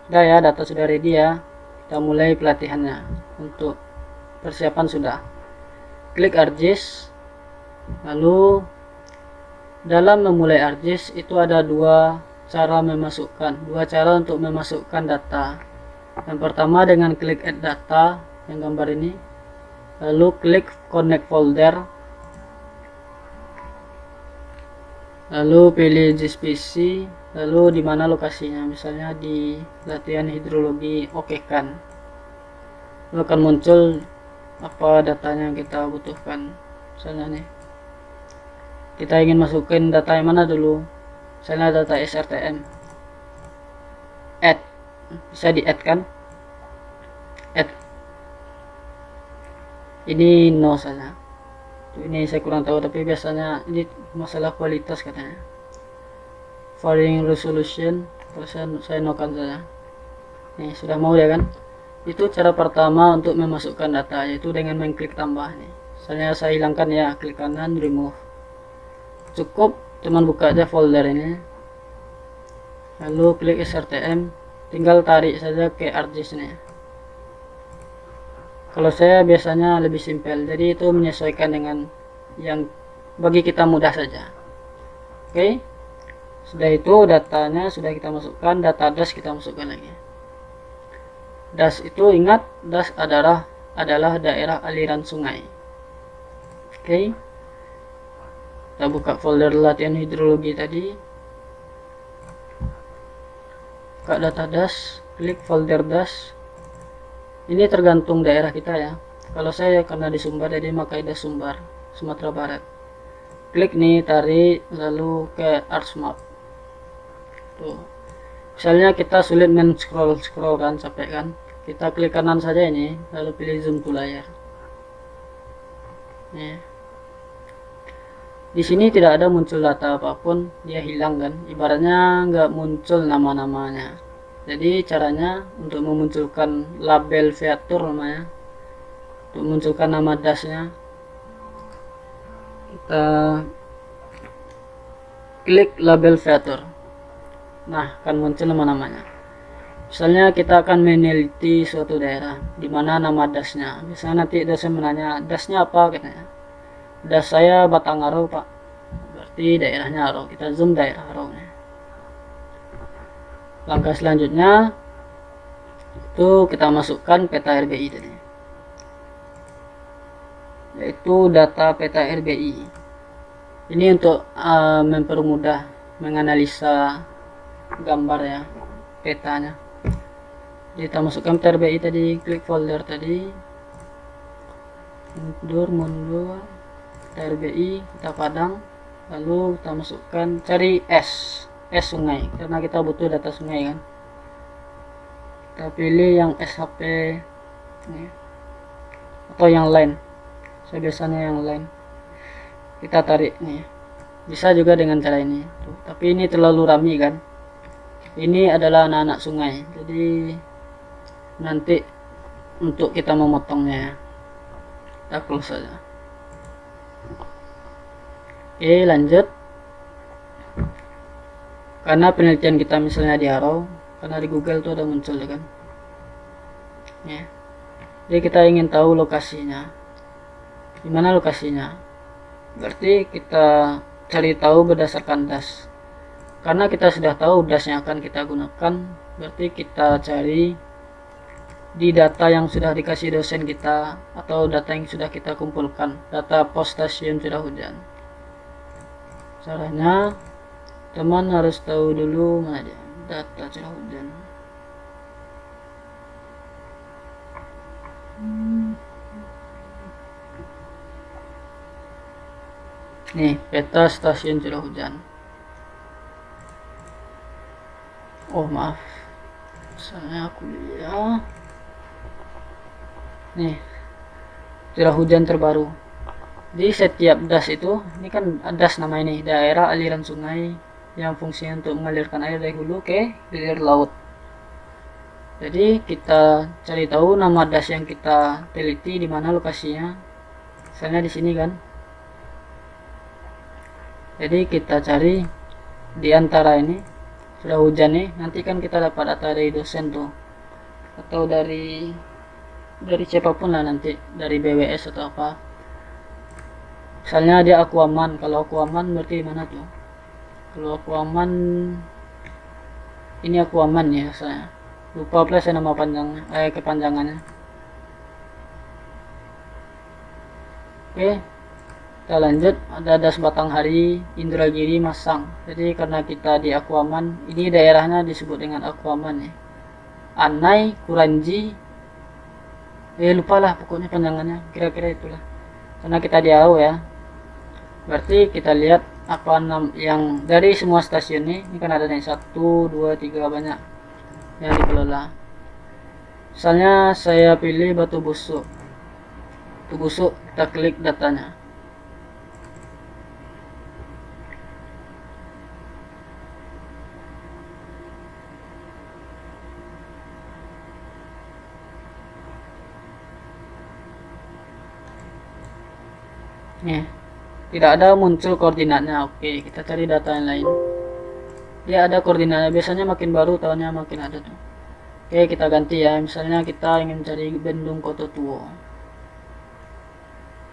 Sudah ya, data sudah ready ya. Kita mulai pelatihannya. Untuk persiapan sudah. Klik ArcGIS. Lalu dalam memulai ArcGIS itu ada dua cara untuk memasukkan data. Yang pertama dengan klik add data yang gambar ini, lalu klik connect folder, lalu pilih GSPC, lalu di mana lokasinya, misalnya di latihan hidrologi oke kan, lalu akan muncul apa datanya yang kita butuhkan. Misalnya nih, kita ingin masukin data yang mana dulu, misalnya data SRTM, add, bisa di add kan, add, ini no saja. Ini saya kurang tahu, tapi biasanya ini masalah kualitas katanya, varying resolution, terus saya no kan saja. Nih sudah mau ya kan. Itu cara pertama untuk memasukkan data, yaitu dengan mengklik tambah nih. Misalnya saya hilangkan ya, klik kanan remove. Cukup teman buka aja folder ini, lalu klik SRTM, tinggal tarik saja ke ArcGIS nih. Kalau saya biasanya lebih simpel, jadi itu menyesuaikan dengan yang bagi kita mudah saja. Oke, sudah itu datanya sudah kita masukkan, data das kita masukkan lagi. Das itu ingat, das adalah daerah aliran sungai. Oke, kita buka folder latihan hidrologi tadi, buka data das, klik folder das. Ini tergantung daerah kita ya. Kalau saya karena di Sumbar, jadi pakai das Sumbar, Sumatera Barat. Klik nih, tarik, lalu ke ArcMap. Tuh. Misalnya kita sulit scroll kan, capek kan. Kita klik kanan saja ini, lalu pilih zoom to layar. Nih. Di sini tidak ada muncul data apapun, dia hilang kan. Ibaratnya nggak muncul nama-namanya. Jadi caranya untuk memunculkan label feature namanya, untuk memunculkan nama dasnya, kita klik label feature. Nah, akan muncul nama-namanya. Misalnya kita akan meneliti suatu daerah, di mana nama dasnya. Misalnya nanti dasnya menanya, dasnya apa katanya. Das saya Batangharo Pak. Berarti berarti daerahnya Haro. Kita zoom daerah Haro. Langkah selanjutnya itu kita masukkan peta RBI tadi, yaitu data peta RBI. Ini untuk mempermudah menganalisa gambar ya, petanya. Jadi kita masukkan peta RBI tadi, klik folder tadi, mundur peta RBI, kita padang, lalu kita masukkan, cari S sungai, karena kita butuh data sungai kan. Kita pilih yang SHP ini, atau yang lain. Saya biasanya yang lain. Kita tarik nih. Bisa juga dengan cara ini. Tuh, tapi ini terlalu rame kan. Ini adalah anak-anak sungai. Jadi nanti untuk kita memotongnya ya, kita close saja. Oke, lanjut. Karena penelitian kita misalnya di Haro, karena di Google tuh ada muncul kan ya. Jadi kita ingin tahu lokasinya, di mana lokasinya, berarti kita cari tahu berdasarkan DAS. Karena kita sudah tahu DAS yang akan kita gunakan, berarti kita cari di data yang sudah dikasih dosen kita, atau data yang sudah kita kumpulkan, data pos stasiun curah hujan. Caranya teman harus tahu dulu mana dia data curah hujan. Nih, peta stasiun curah hujan. Oh maaf, misalnya aku lihat nih, curah hujan terbaru. Di setiap DAS itu, ini kan DAS nama ini, daerah aliran sungai yang fungsinya untuk mengalirkan air dari hulu ke hilir laut. Jadi kita cari tahu nama DAS yang kita teliti di mana lokasinya. Misalnya di sini kan. Jadi kita cari di antara ini curah hujan nih. Nanti kan kita dapat data dari dosen tuh, atau dari siapapun lah nanti, dari BWS atau apa. Misalnya dia Aquaman. Kalau Aquaman berarti mana tuh? Kalau Aquaman, ini Aquaman ya, saya lupa plus nama panjangnya, kepanjangannya. Oke, kita lanjut. Ada DAS Batanghari, Indragiri, Masang. Jadi karena kita di Aquaman, ini daerahnya disebut dengan Aquaman ya. Anai, Kuranji, lupa lah pokoknya panjangannya, kira-kira itulah. Karena kita di AO ya, berarti kita lihat apa yang dari semua stasiun ini kan ada nih 1, 2, 3 banyak yang dikelola. Misalnya saya pilih Batu Busuk, kita klik datanya. Nih, tidak ada muncul koordinatnya. Oke, kita cari data yang lain. Dia ada koordinatnya, biasanya makin baru tahunnya makin ada tuh. Oke, kita ganti ya. Misalnya kita ingin cari Bendung Koto Tuo.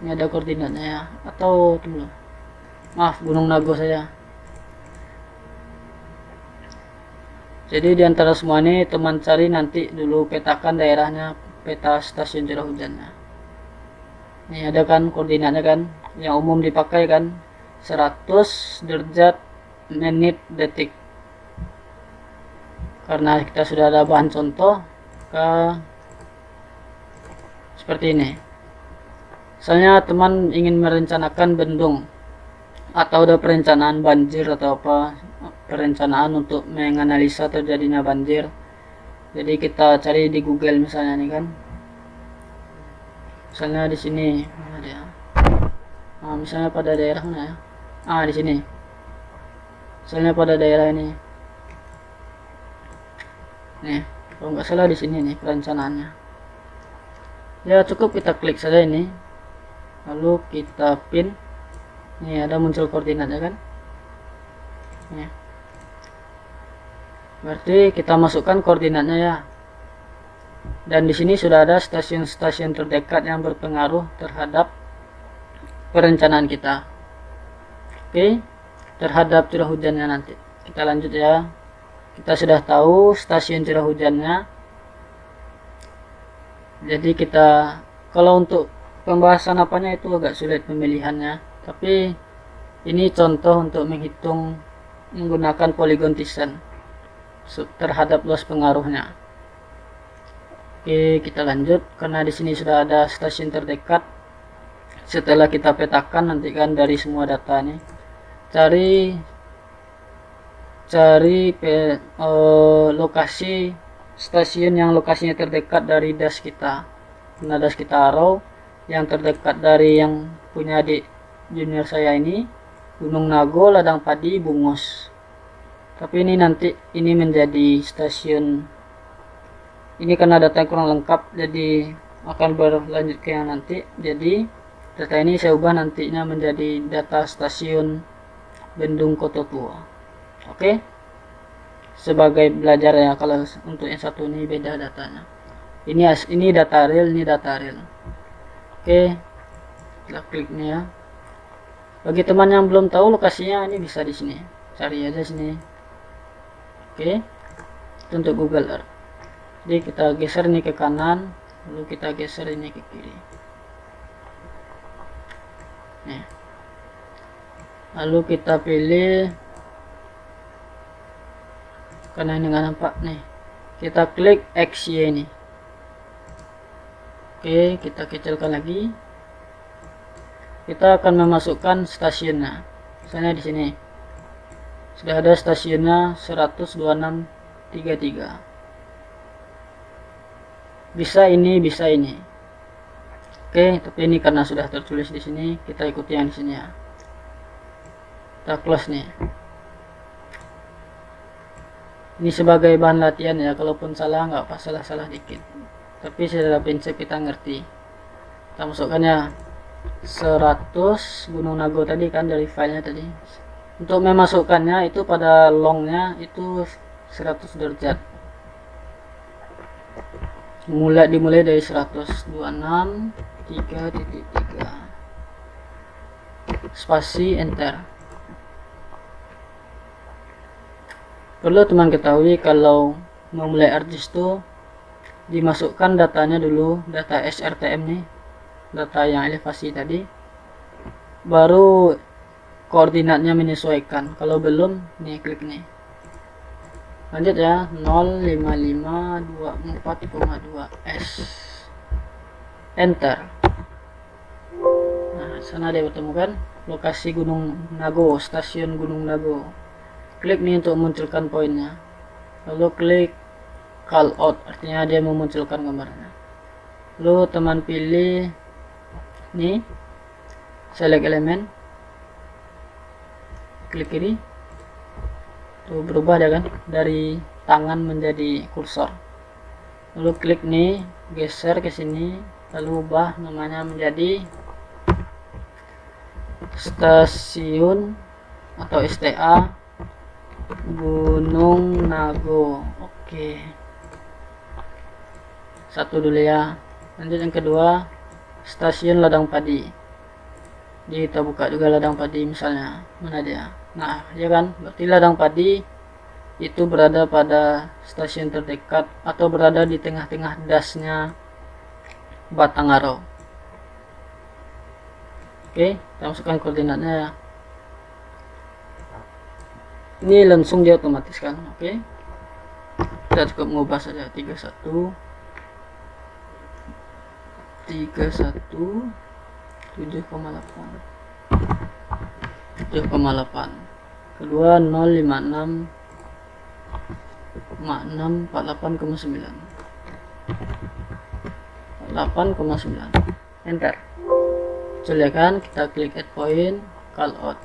Ini ada koordinatnya ya. Atau tunggu, maaf, Gunung Nago saja. Jadi diantara semua ini teman cari nanti dulu petakan daerahnya, peta stasiun curah hujannya. Ini ada kan koordinatnya kan, yang umum dipakai kan 100 derajat menit detik. Karena kita sudah ada bahan contoh seperti ini. Misalnya teman ingin merencanakan bendung, atau ada perencanaan banjir atau apa, perencanaan untuk menganalisa terjadinya banjir. Jadi kita cari di Google misalnya nih kan. Misalnya di sini mana dia? Misalnya pada daerah mana ya? Di sini. Misalnya pada daerah ini. Nih, kalau nggak salah di sini nih perencanaannya. Ya cukup kita klik saja ini, lalu kita pin. Nih ada muncul koordinatnya kan? Nih. Berarti kita masukkan koordinatnya ya. Dan di sini sudah ada stasiun-stasiun terdekat yang berpengaruh terhadap perencanaan kita. Oke, terhadap curah hujannya nanti. Kita lanjut ya. Kita sudah tahu stasiun curah hujannya. Jadi kita, kalau untuk pembahasan apanya itu agak sulit pemilihannya, tapi ini contoh untuk menghitung menggunakan polygon Thiessen terhadap luas pengaruhnya. Oke, kita lanjut karena di sini sudah ada stasiun terdekat. Setelah kita petakan nanti kan dari semua data nih, cari lokasi stasiun yang lokasinya terdekat dari das kita. Karena das kita arrow, yang terdekat dari yang punya adik junior saya ini Gunung Nago, Ladang Padi, Bungus. Tapi ini nanti ini menjadi stasiun ini karena data yang kurang lengkap, jadi akan berlanjut ke yang nanti. Jadi data ini saya ubah nantinya menjadi data stasiun Bendung Kota Tua. Oke, sebagai belajar ya. Kalau untuk yang satu ini beda datanya. Ini data real, ini data real. Oke, kita klik nih ya. Bagi teman yang belum tahu lokasinya, ini bisa di sini, cari aja sini. Oke, itu untuk Google Earth. Jadi kita geser ini ke kanan, lalu kita geser ini ke kiri. Nih. Lalu kita pilih, karena ini nggak nampak nih, kita klik XY ini. Oke, kita kecilkan lagi. Kita akan memasukkan stasiunnya. Misalnya di sini sudah ada stasiunnya 12633. Bisa ini, bisa ini. Oke, tapi ini karena sudah tertulis di sini, kita ikuti yang di sini ya. Kita close nih. Ini sebagai bahan latihan ya, kalaupun salah nggak apa, salah dikit. Tapi secara prinsip kita ngerti. Kita masukkannya 100 Gunung Nago tadi kan dari filenya tadi. Untuk memasukkannya itu pada longnya itu 100 derajat. Dimulai dari 126.3.3 spasi enter. Perlu teman ketahui kalau memulai ArcGIS itu dimasukkan datanya dulu, data SRTM nih, data yang elevasi tadi, baru koordinatnya menyesuaikan. Kalau belum, nih klik nih. Lanjut ya, 05524,2 S enter. Nah, sana dia bertemukan lokasi Gunung Nago, stasiun Gunung Nago. Klik nih untuk memunculkan poinnya, lalu klik call out, artinya dia memunculkan gambarnya. Lalu teman pilih nih, select elemen, klik kiri. Tuh berubah ya kan, dari tangan menjadi kursor. Lalu klik nih, geser ke sini, lalu ubah namanya menjadi stasiun atau STA Gunung Nago. Oke, satu dulu ya. Lanjut yang kedua, stasiun Ladang Padi. Jadi kita buka juga Ladang Padi misalnya, mana dia? Nah, ya kan, berarti Ladang Padi itu berada pada stasiun terdekat atau berada di tengah-tengah dasnya Batangharo. Oke, kita masukkan koordinatnya ya. Ini langsung dia otomatis kan. Oke, kita cukup mengubah saja 31 7,8. Kedua 056 48,9 enter. Coba kan, kita klik add point, call out,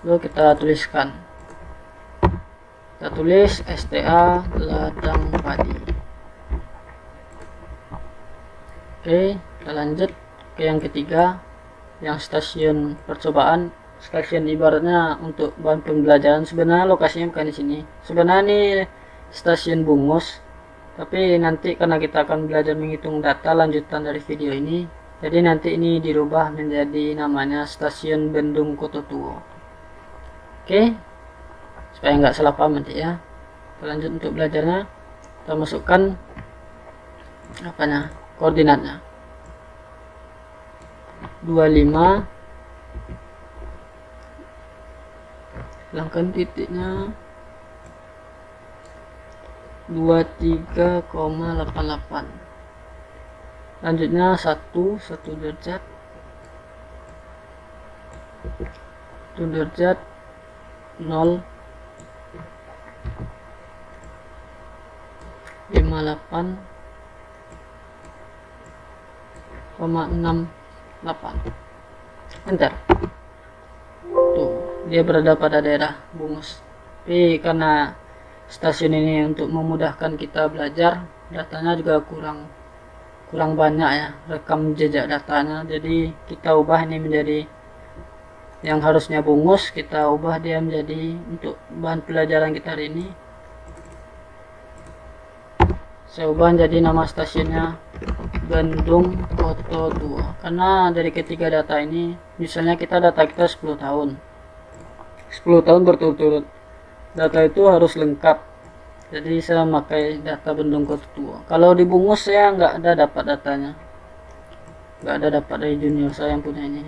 lalu kita tuliskan, kita tulis STA Ladang Padi. Oke, kita lanjut ke yang ketiga, yang stasiun percobaan. Stasiun ibaratnya untuk bahan pembelajaran, sebenarnya lokasinya bukan di sini. Sebenarnya ini stasiun Bungus, tapi nanti karena kita akan belajar menghitung data lanjutan dari video ini, jadi nanti ini dirubah menjadi namanya stasiun Bendung Kota Tua. Oke, supaya nggak salah paham nanti ya. Kita lanjut untuk belajarnya. Kita masukkan apanya, koordinatnya 25, hilangkan titiknya, 23,88. Lanjutnya 1 derajat, 1 derajat, 0, 58,68. Enter. Tuh, dia berada pada daerah Bungus. Tapi karena stasiun ini untuk memudahkan kita belajar, datanya juga kurang banyak ya, rekam jejak datanya. Jadi kita ubah ini menjadi yang harusnya Bungus, kita ubah dia menjadi untuk bahan pelajaran kita hari ini. Saya ubah jadi nama stasiunnya Bandung Koto 2, karena dari ketiga data ini, misalnya data kita 10 tahun berturut-turut, data itu harus lengkap. Jadi saya memakai data Bandung Koto 2. Kalau di Bungus saya nggak ada dapat datanya, nggak ada dapat dari junior saya yang punya ini.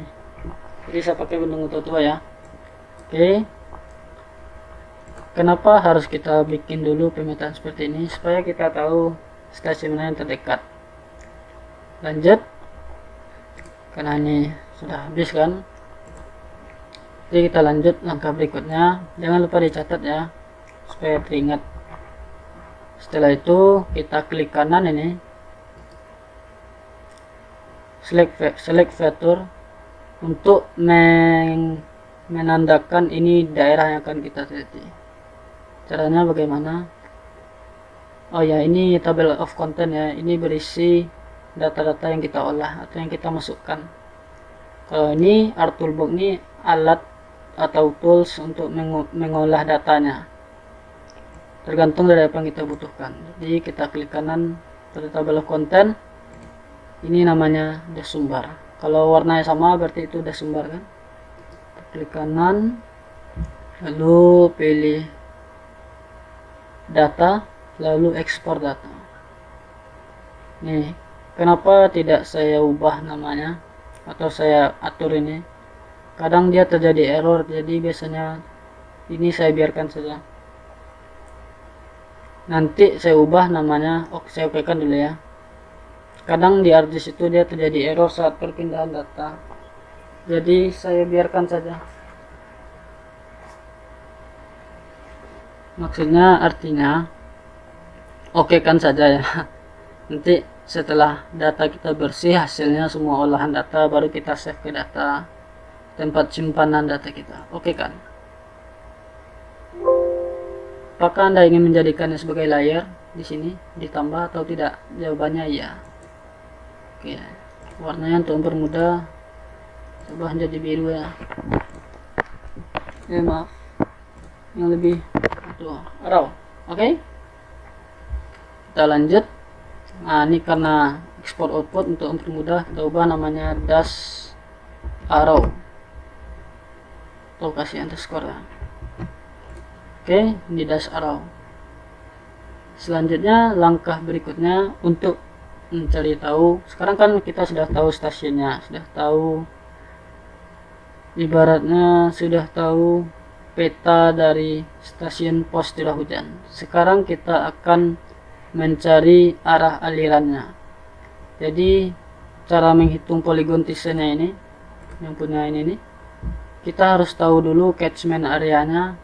Jadi saya pakai Bandung Koto 2 ya. Oke, kenapa harus kita bikin dulu pemetaan seperti ini? Supaya kita tahu stasiun mana yang terdekat. Lanjut, karena ini sudah habis kan, jadi kita lanjut langkah berikutnya. Jangan lupa dicatat ya, supaya teringat. Setelah itu kita klik kanan ini, select vector untuk menandakan ini daerah yang akan kita teliti. Caranya bagaimana? Oh ya, ini tabel of content ya, ini berisi data-data yang kita olah atau yang kita masukkan. Kalau ini art toolbox, ini alat atau tools untuk mengolah datanya, tergantung dari apa yang kita butuhkan. Jadi kita klik kanan pada tabel of content, ini namanya dasumbar. Kalau warnanya sama berarti itu dasumbar kan. Kita klik kanan, lalu pilih data, lalu ekspor data. Nih, kenapa tidak saya ubah namanya atau saya atur ini? Kadang dia terjadi error, jadi biasanya ini saya biarkan saja. Nanti saya ubah namanya. Oke, saya okekan dulu ya. Kadang di ArcGIS itu dia terjadi error saat perpindahan data, jadi saya biarkan saja. Maksudnya artinya okekan saja ya. Nanti setelah data kita bersih, hasilnya semua olahan data, baru kita save ke data tempat simpanan data kita. Oke kan? Apakah Anda ingin menjadikannya sebagai layar di sini, ditambah atau tidak? Jawabannya ya. Oke, warnanya untuk mempermudah, coba jadi biru ya. Ya maaf, yang lebih tuh arrow. Oke, kita lanjut. Nah, ini karena export output, untuk mempermudah kita ubah namanya dash arrow atau kasih underscore ya. Oke, ini dash arrow. Selanjutnya langkah berikutnya untuk mencari tahu. Sekarang kan kita sudah tahu stasiunnya, sudah tahu, ibaratnya sudah tahu peta dari stasiun pos curah hujan. Sekarang kita akan mencari arah alirannya. Jadi cara menghitung poligon Thyssen-nya ini, yang punya ini nih, kita harus tahu dulu catchment areanya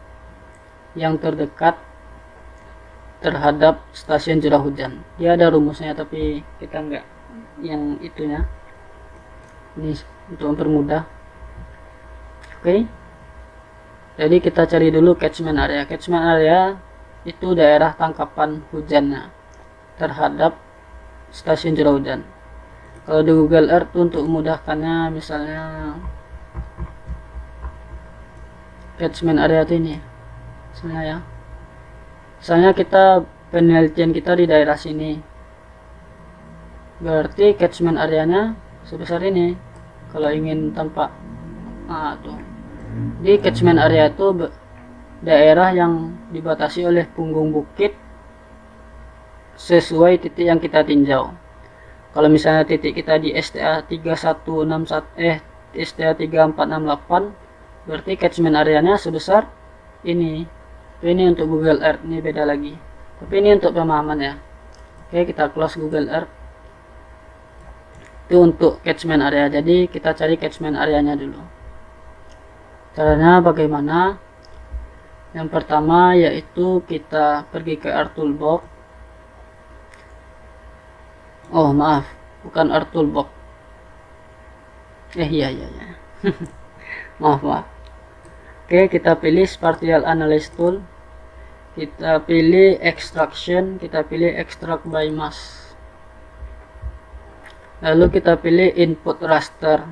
yang terdekat terhadap stasiun curah hujan. Dia ada rumusnya tapi kita enggak yang itunya. Ini untuk mempermudah. Oke. Jadi kita cari dulu catchment area. Catchment area itu daerah tangkapan hujannya terhadap stasiun curah hujan. Kalau di Google Earth untuk memudahkannya, misalnya catchment area ini, misalnya ya. Misalnya kita penelitian kita di daerah sini, berarti catchment areanya sebesar ini. Kalau ingin tampak, tuh di catchment area itu daerah yang dibatasi oleh punggung bukit sesuai titik yang kita tinjau. Kalau misalnya titik kita di STA 3161 STA 3468, berarti catchment areanya sebesar ini. Ini untuk Google Earth, ini beda lagi. Tapi ini untuk pemahaman ya. Oke, kita close Google Earth. Itu untuk catchment area. Jadi kita cari catchment areanya dulu. Caranya bagaimana? Yang pertama yaitu kita pergi ke Earth Toolbox. Oh maaf, bukan Earth Toolbox. Iya. maaf. Oke, kita pilih Spatial Analysis Tool. Kita pilih Extraction, kita pilih Extract by Mass. Lalu kita pilih Input Raster.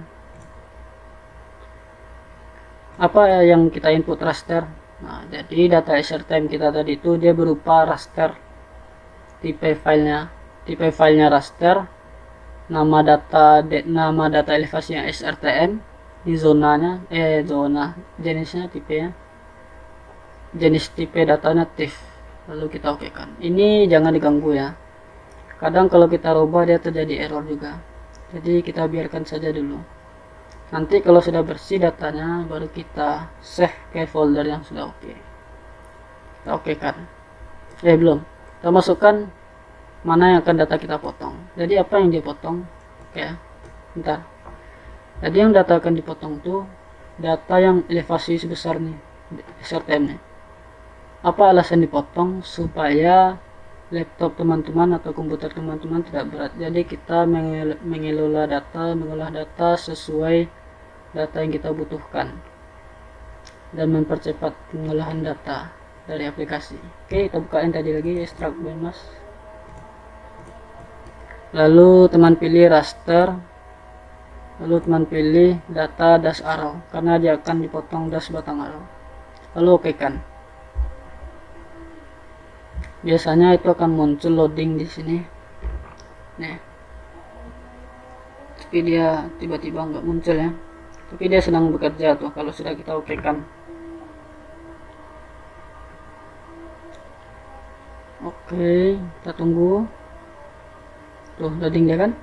Apa yang kita input raster? Nah, jadi data SRTM kita tadi itu dia berupa raster. Tipe filenya raster. Nama data elevasinya SRTM. Di zonanya, jenisnya tipenya. Jenis tipe data natif. Lalu kita okekan. Ini jangan diganggu ya. Kadang kalau kita rubah dia terjadi error juga. Jadi kita biarkan saja dulu. Nanti kalau sudah bersih datanya baru kita save ke folder yang sudah oke. Kita okekan. Belum. Kita masukkan mana yang akan data kita potong. Jadi apa yang dipotong? Oke. Bentar. Jadi yang data akan dipotong tuh data yang elevasi sebesar nih, SRTM nya. Apa alasan dipotong? Supaya laptop teman-teman atau komputer teman-teman tidak berat. Jadi kita mengolah data sesuai data yang kita butuhkan dan mempercepat pengolahan data dari aplikasi. Oke, kita bukain tadi lagi extract by mass. Lalu teman pilih raster. Lalu teman pilih data dash arrow karena dia akan dipotong dash batang arrow. Lalu okekan. Biasanya itu akan muncul loading di sini. Nih. Tapi dia tiba-tiba nggak muncul ya. Tapi dia sedang bekerja tuh kalau sudah kita okekan. Oke, kita tunggu. Tuh loading dia kan.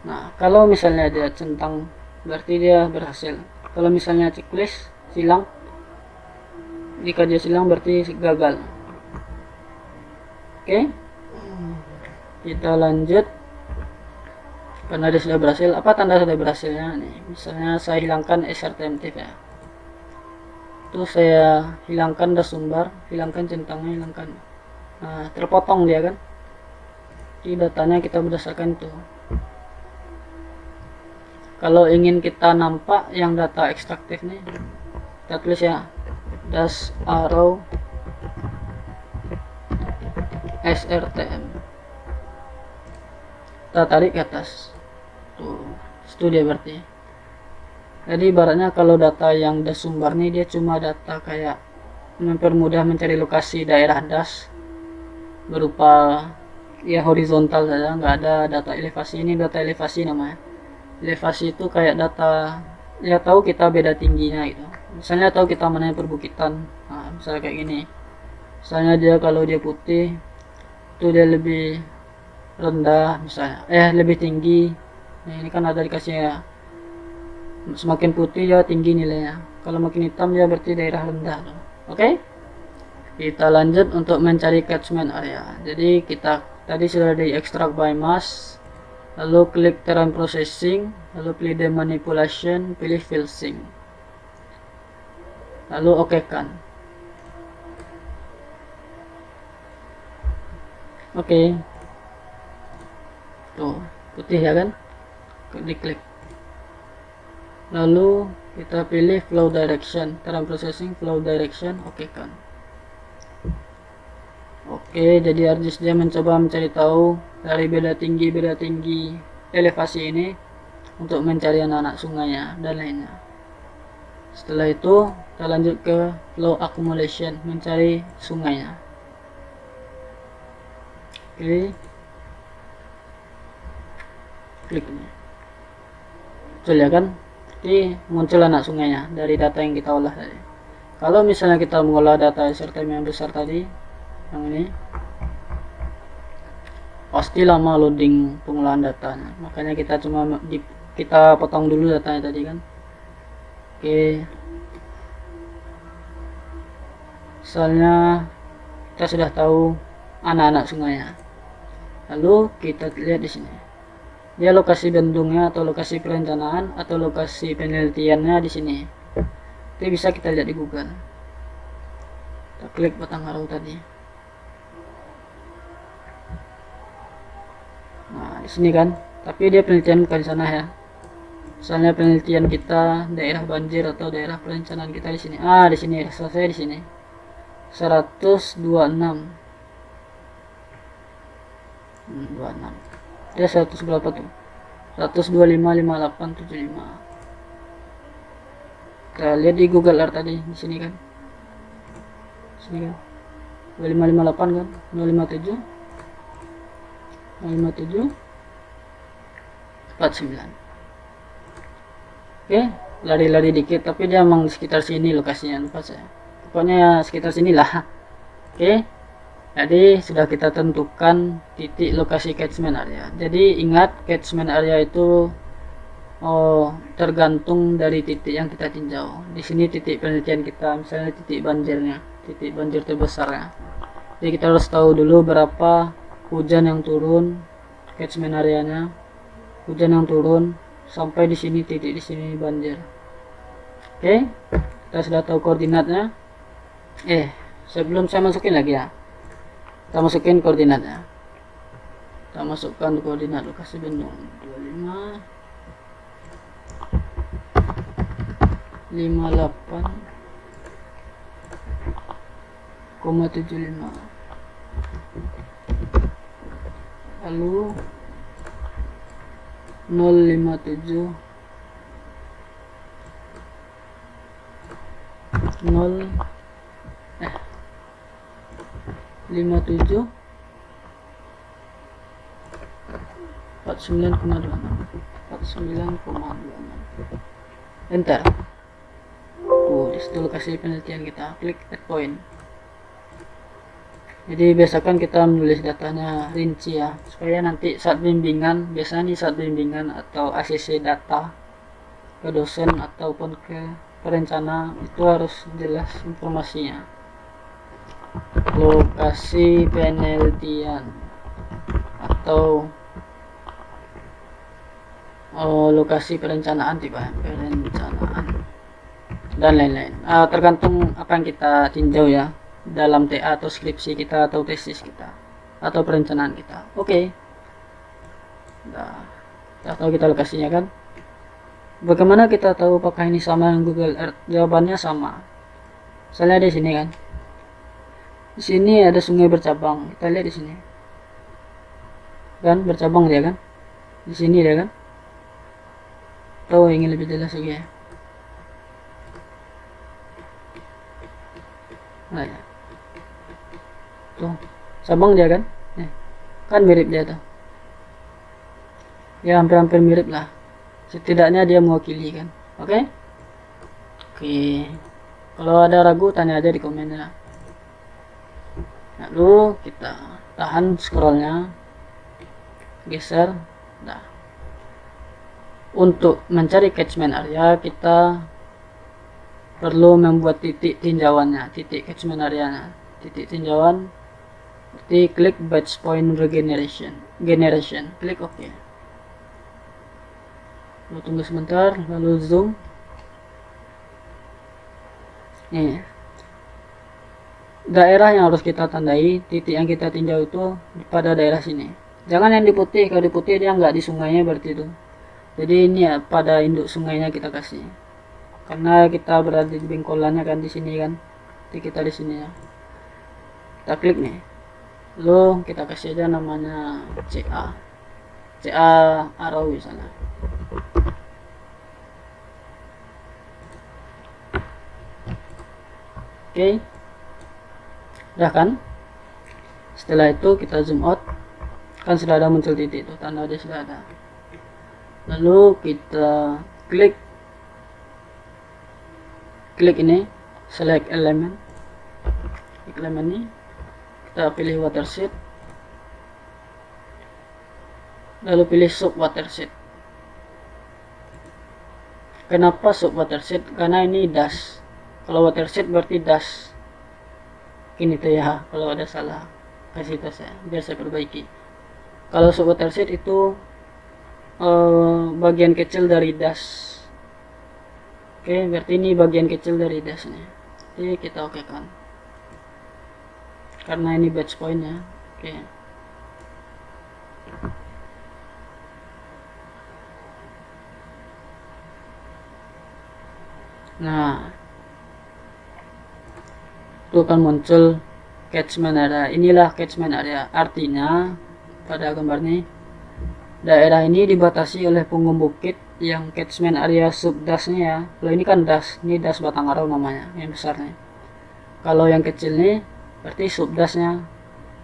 Nah, kalau misalnya dia centang berarti dia berhasil. Kalau misalnya checklist silang, jika dia silang berarti gagal. Oke, kita lanjut. Karena dia sudah berhasil, apa tanda sudah berhasilnya nih? Misalnya saya hilangkan SRTM ya. Itu saya hilangkan dash sumber, hilangkan centangnya, hilangkan. Nah, terpotong dia kan. Di datanya kita berdasarkan itu. Kalau ingin kita nampak yang data ekstraktif nih, kita tulis ya dash arrow SRTM. Kita tarik ke atas. Tuh, itu dia berarti. Jadi ibaratnya kalau data yang dash sumber nih dia cuma data kayak mempermudah mencari lokasi daerah dash berupa ya horizontal saja, nggak ada data elevasi. Ini data elevasi namanya. Elevasi itu kayak data ya tahu kita beda tingginya gitu. Misalnya tahu kita mana yang perbukitan. Nah, misalnya kayak gini. Misalnya dia kalau dia putih itu dia lebih rendah misalnya, lebih tinggi. Nah, ini kan ada dikasih ya. Semakin putih ya tinggi nilainya. Kalau makin hitam ya berarti daerah rendah. Oke? Kita lanjut untuk mencari catchment area. Jadi kita tadi sudah di extract by mass. Lalu klik term processing, lalu pilih demanipulation, pilih filsing. Lalu okekan. Oke. Tuh, putih ya kan? Diklik. Lalu kita pilih flow direction, term processing flow direction, okekan. Oke, jadi ArcGIS dia mencoba mencari tahu dari beda tinggi elevasi ini untuk mencari anak-anak sungainya dan lainnya. Setelah itu kita lanjut ke flow accumulation, mencari sungainya. Oke, klik ini. Betul ya kan? Jadi muncul anak sungainya dari data yang kita olah tadi. Kalau misalnya kita mengolah data SRTM yang besar tadi, yang ini, pasti lama loading pengolahan datanya. Makanya kita kita potong dulu datanya tadi kan. Oke. Misalnya kita sudah tahu anak-anak sungainya. Lalu kita lihat di sini. Dia lokasi bendungnya atau lokasi perencanaan atau lokasi penelitiannya di sini. Itu bisa kita lihat di Google. Kita klik batang arrow tadi. Nah, di sini kan. Tapi dia penelitian bukan di sana ya. Misalnya penelitian kita daerah banjir atau daerah perencanaan kita di sini. Ah, di sini selesai di sini. 126. 26. Dia 100 berapa tuh? 1255875. Kita lihat di Google Earth tadi di sini kan. Sini kan. 2558 kan? 057 057 49. Oke, lari-lari dikit tapi dia emang di sekitar sini lokasinya, lupa saya. Pokoknya sekitar sinilah. Oke. Jadi sudah kita tentukan titik lokasi catchment area. Jadi ingat catchment area itu tergantung dari titik yang kita tinjau. Di sini titik penelitian kita, misalnya titik banjirnya, titik banjir terbesarnya. Jadi kita harus tahu dulu berapa hujan yang turun, catchment areanya, hujan yang turun sampai di sini, titik di sini banjir. Oke, kita sudah tahu koordinatnya. Sebelum saya masukin lagi ya, kita masukin koordinatnya. Kita masukkan koordinat lokasi bendung 25 58,75. Lalu 057 57 49,26. Enter. Di situ lokasi penelitian kita. Klik add point. Jadi biasakan kita menulis datanya rinci ya, supaya nanti saat bimbingan, biasanya saat bimbingan atau ACC data ke dosen ataupun ke perencana itu harus jelas informasinya. Lokasi penelitian atau lokasi perencanaan perencanaan dan lain-lain. Tergantung apa yang kita tinjau ya dalam TA atau skripsi kita atau tesis kita atau perencanaan kita. Oke. Nah, kita tahu kita lokasinya kan. Bagaimana kita tahu apakah ini sama dengan Google Earth? Jawabannya sama. Misalnya di sini kan. Di sini ada sungai bercabang. Kita lihat di sini. Kan bercabang dia kan? Di sini dia kan? Tahu ingin lebih jelas lagi ya. Nah, ya. Tuh, cabang dia kan? Kan mirip dia tuh. Ya hampir-hampir mirip lah. Setidaknya dia mewakili kan. Oke? Oke. Kalau ada ragu tanya aja di komen ya. Lalu kita tahan scrollnya, geser. Nah, untuk mencari catchment area kita perlu membuat titik tinjauannya, titik catchment area-nya, titik tinjauan. Seperti klik batch point regeneration, klik OK. Lalu tunggu sebentar, lalu zoom. Nih. Daerah yang harus kita tandai, titik yang kita tinjau itu pada daerah sini. Jangan yang di putih, kalau di putih dia nggak di sungainya berarti itu. Jadi ini ya pada induk sungainya kita kasih. Karena kita berada di bengkolannya kan di sini kan. Jadi kita di sini ya. Kita klik nih. Lalu kita kasih aja namanya CA. CA arrow misalnya. Oke. Udah kan? Setelah itu kita zoom out. Kan sudah ada muncul titik itu, tanda dia sudah ada. Lalu kita klik ini, select elemen ini, kita pilih watershed, lalu pilih sub watershed. Kenapa sub watershed? Karena ini dash. Kalau watershed berarti dash. Ini tuh ya, kalau ada salah kasih tahu saya biar saya perbaiki. Kalau sub watershed itu bagian kecil dari dash. Oke, berarti ini bagian kecil dari dashnya. Jadi kita oke kan, karena ini batch point ya. Oke, nah itu akan muncul catchment area. Inilah catchment area, artinya pada gambar ini daerah ini dibatasi oleh punggung bukit yang catchment area sub dashnya ya. Kalau ini kan dash, ini dash batang arau namanya yang besar nih. Kalau yang kecil nih berarti sub dashnya,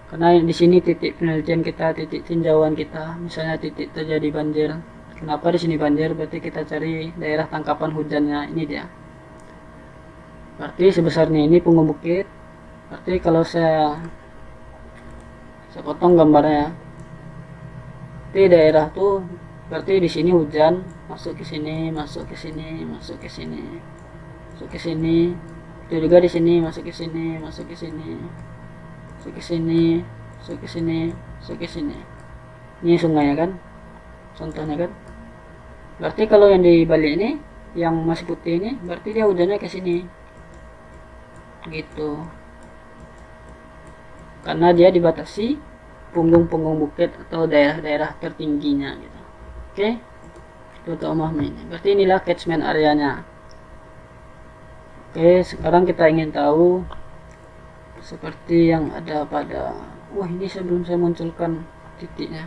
karena di sini titik penelitian kita, titik tinjauan kita. Misalnya titik terjadi banjir, kenapa di sini banjir, berarti kita cari daerah tangkapan hujannya. Ini dia, berarti sebesarnya ini punggung bukit. Berarti kalau saya potong gambarnya, di daerah tuh berarti di sini hujan, masuk ke sini, masuk ke sini, masuk ke sini, masuk ke sini. Itu juga di sini, masuk ke sini, masuk ke sini, masuk ke sini, masuk ke sini, masuk ke sini. Ini sungainya kan, contohnya kan. Berarti kalau yang di balik ini, yang masih putih ini, berarti dia hujannya ke sini, gitu. Karena dia dibatasi punggung-punggung bukit atau daerah-daerah tertingginya gitu. Oke, itu untuk memahami ini. Berarti inilah catchment areanya. Oke, sekarang kita ingin tahu seperti yang ada pada, ini sebelum saya munculkan titiknya,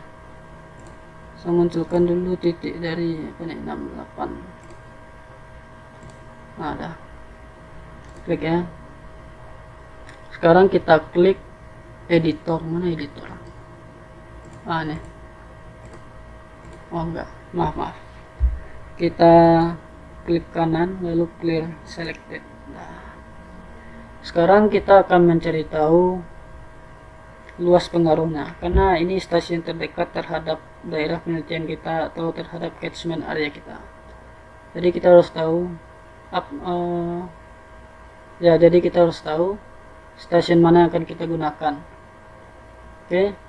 saya munculkan dulu titik dari 68. Nah, ada, klik ya. Sekarang kita klik editor. Mana editor? Nih. Enggak, maaf. Kita klik kanan lalu clear selected. Nah, sekarang kita akan mencari tahu luas pengaruhnya, karena ini stasiun terdekat terhadap daerah penelitian kita atau terhadap catchment area kita. Jadi kita harus tahu jadi kita harus tahu stasiun mana yang akan kita gunakan. Oke.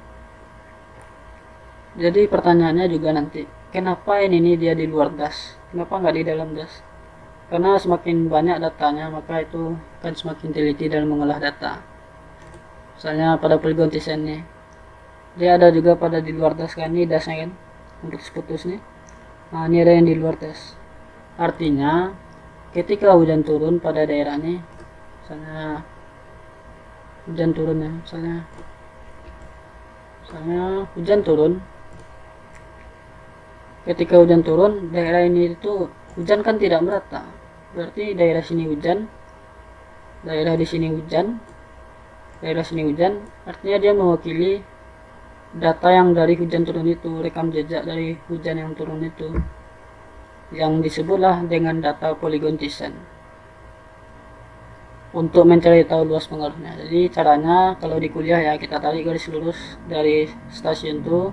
Jadi pertanyaannya juga nanti, kenapa ini dia di luar dash? Kenapa nggak di dalam dash? Karena semakin banyak datanya, maka itu akan semakin teliti dalam mengolah data. Misalnya pada polygon design nih, dia ada juga pada di luar dash kan, ini dashnya kan, untuk putus nih. Nah, ini ada yang di luar dash. Artinya, ketika hujan turun pada daerah ini, misalnya hujan turun ya, misalnya hujan turun. Ketika hujan turun, daerah ini itu hujan kan tidak merata. Berarti daerah sini hujan, daerah di sini hujan, daerah sini hujan. Artinya dia mewakili data yang dari hujan turun itu, rekam jejak dari hujan yang turun itu, yang disebutlah dengan data polygon descent. Untuk mencari tahu luas pengaruhnya. Jadi caranya kalau di kuliah ya, kita tarik garis lurus dari stasiun itu,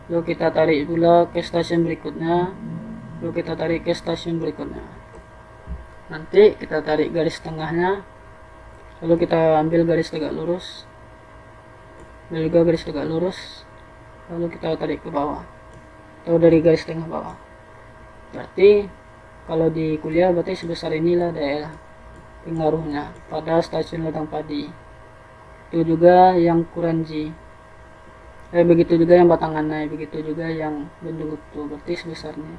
lalu kita tarik pula ke stasiun berikutnya, lalu kita tarik ke stasiun berikutnya. Nanti kita tarik garis tengahnya, lalu kita ambil garis tegak lurus, lalu juga garis tegak lurus, lalu kita tarik ke bawah atau dari garis tengah bawah. Berarti kalau di kuliah berarti sebesar inilah daerah pengaruhnya pada stasiun ladang padi. Itu juga yang Kuranji, begitu juga yang Batanganai, begitu juga yang Bendulutu, berarti sebesarnya.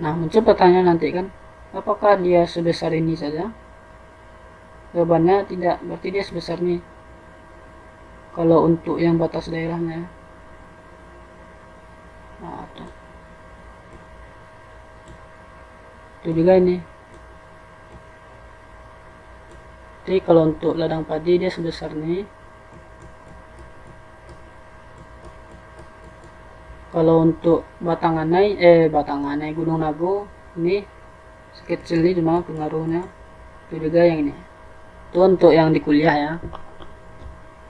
Nah, muncul pertanyaan nanti kan, apakah dia sebesar ini saja? Jawabannya tidak, berarti dia sebesar ini kalau untuk yang batas daerahnya. Nah, itu juga ini. Jadi kalau untuk ladang padi dia sebesar ini. Kalau untuk Batanganai Gunung Nago ini sekecil ini cuma pengaruhnya. Itu juga yang ini, itu untuk yang di kuliah ya.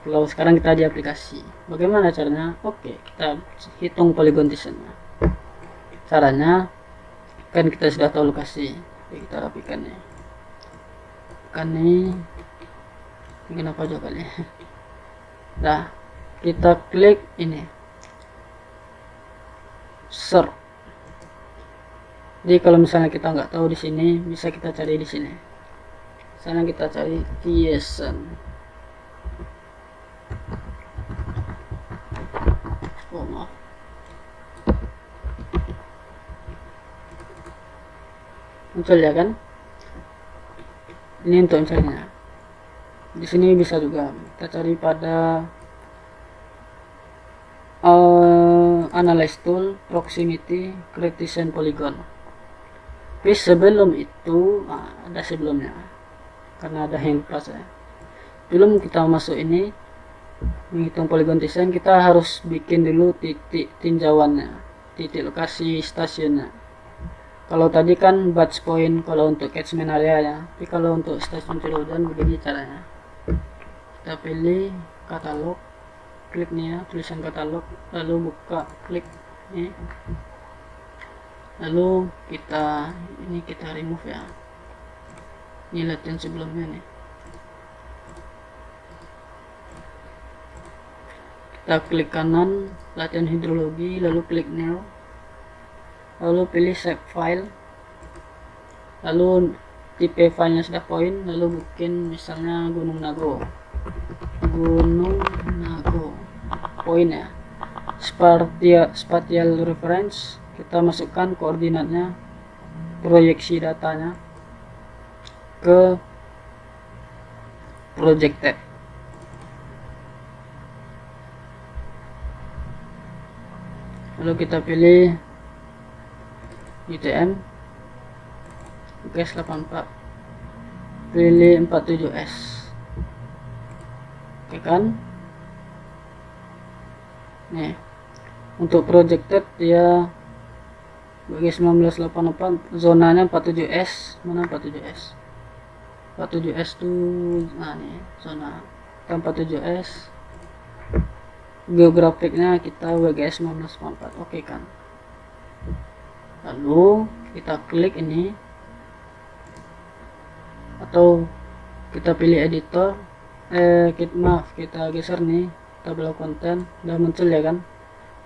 Kalau sekarang kita di aplikasi, bagaimana caranya? Oke, kita hitung polygon descent-nya. Caranya kan kita sudah tahu lokasi. Oke, kita rapikan ya. Kan ini kenapa juga kali. Nah, kita klik ini search. Jadi kalau misalnya kita nggak tahu di sini, bisa kita cari di sini. Misalnya kita cari Thiessen. Oh maaf. Muncul ya kan? Ini untuk mencarinya. Di sini bisa juga kita cari pada analyze tool, proximity, criticism polygon. Tapi sebelum itu ada sebelumnya, karena ada yang pas ya. Belum kita masuk ini menghitung polygon design, kita harus bikin dulu titik tinjauannya, titik lokasi stasiunnya. Kalau tadi kan batch point kalau untuk catchment area ya, tapi kalau untuk stasiun curah hujan begini caranya. Kita pilih katalog, klik nih ya, tulisan katalog, lalu buka, klik nih, lalu kita remove ya. Ini latihan sebelumnya nih. Kita klik kanan, latihan hidrologi, lalu klik new, lalu pilih save file, lalu tipe filenya sudah point, lalu bikin misalnya Gunung Nago point ya. Spatial reference, kita masukkan koordinatnya, proyeksi datanya ke projected. Lalu kita pilih UTM GS84, pilih 47S, oke kan. Nih untuk projected dia GS1984, zonanya 47S. Mana 47S? 47S tuh, nah nih zona 47S. Geografiknya kita WGS 1944, oke kan. Lalu kita klik ini, atau kita pilih editor, kita geser nih tabel konten, udah muncul ya kan.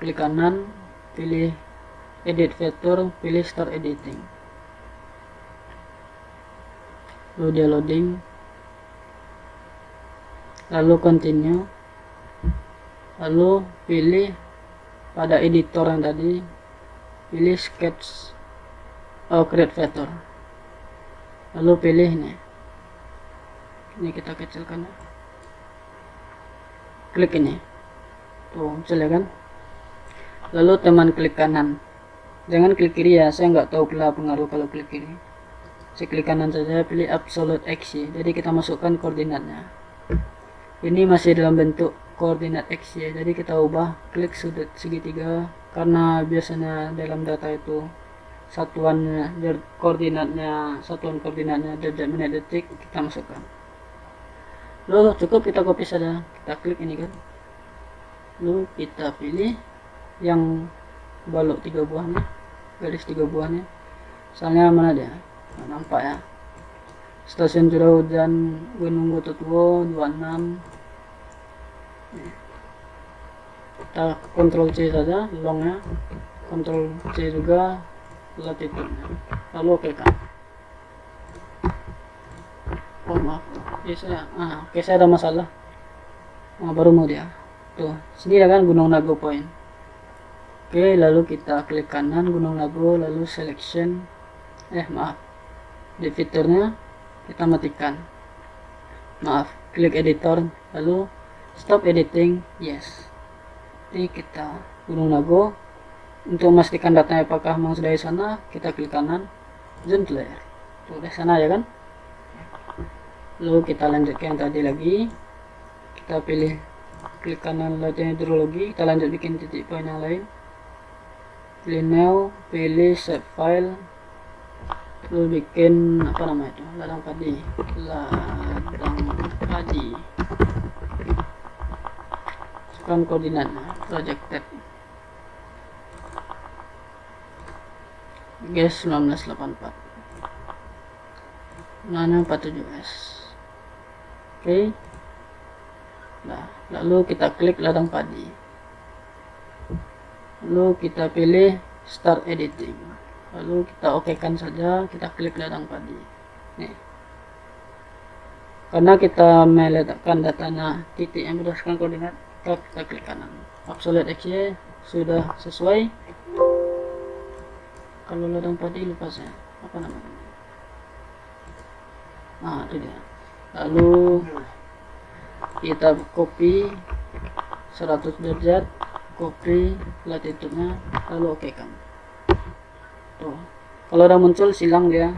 Klik kanan, pilih edit vector, pilih start editing, lalu dia loading, lalu continue, lalu pilih pada editor yang tadi, pilih sketch create vector, lalu pilih ini kita kecilkan ya. Klik ini tuh muncul ya kan. Lalu teman klik kanan, jangan klik kiri ya, saya nggak tahu pula pengaruh kalau klik kiri. Saya klik kanan saja, pilih absolute x, jadi kita masukkan koordinatnya. Ini masih dalam bentuk koordinat x ya, jadi kita ubah, klik sudut segitiga, karena biasanya dalam data itu satuan koordinatnya derajat, menit, detik, kita masukkan. Lalu cukup kita copy saja, kita klik ini kan, lalu kita pilih yang balok 3 buahnya, garis 3 buahnya, misalnya mana dia, nah, nampak ya, stasiun curah hujan Gunung Gototuo 26. Kita Ctrl C saja longnya, Ctrl C juga latitude-nya, lalu oke kan. Oh maaf, oke saya ada masalah. Baru mau dia tuh sini ya kan, Gunung Nago point. Oke, lalu kita klik kanan Gunung Nago, lalu selection, di fiturnya kita matikan, klik editor, lalu stop editing, yes. Jadi kita Gunung Nago, untuk memastikan datanya apakah memang sudah di sana, kita klik kanan, zoom to layer, tuh di sana ya kan. Lalu kita lanjut ke yang tadi lagi, kita pilih klik kanan latihan hidrologi, kita lanjut bikin titik poin yang lain, pilih new, pilih save file, lalu bikin apa namanya itu, ladang padi masukkan koordinatnya projected gas 1984 nanya 47S. Oke. Nah, lalu kita klik ladang padi, lalu kita pilih start editing, lalu kita okekan saja, kita klik ladang padi nih. Karena kita meletakkan datanya titik yang berdasarkan koordinat, kita klik kanan. Absolute XY sudah sesuai. Kalau ladang padi lupa saya apa namanya. Nah, itu dia. Lalu kita copy 100 derajat, copy latitude-nya, lalu oke kan. Tuh, kalau udah muncul silang dia.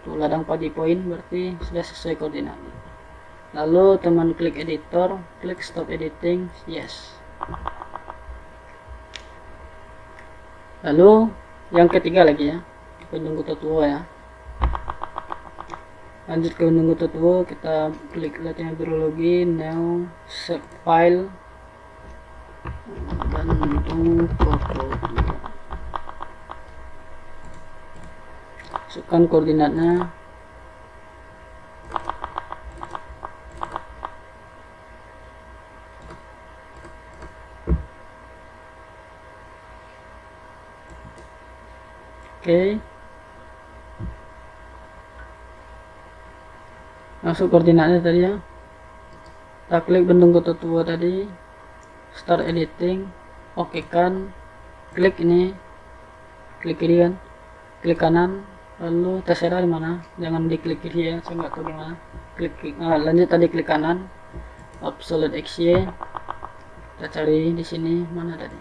Tuh, ladang padi point berarti sudah sesuai koordinat. Lalu teman klik editor, klik stop editing, yes. Lalu yang ketiga lagi ya, Gunung Kutotuo ya. Lanjut ke Gunung Kutotuo, kita klik latihan hidrologi, new save file Gunung Kutotuo. Masukkan koordinatnya. Oke. Masuk koordinatnya tadi ya. Kita klik Bendung Kutotuo tadi, start editing, oke kan, klik ini, klik kiri kan, klik kanan, lalu terserah di mana, jangan diklik kiri ya, saya nggak tahu gimana. Lanjut tadi klik kanan, absolute XY, kita cari di sini mana tadi.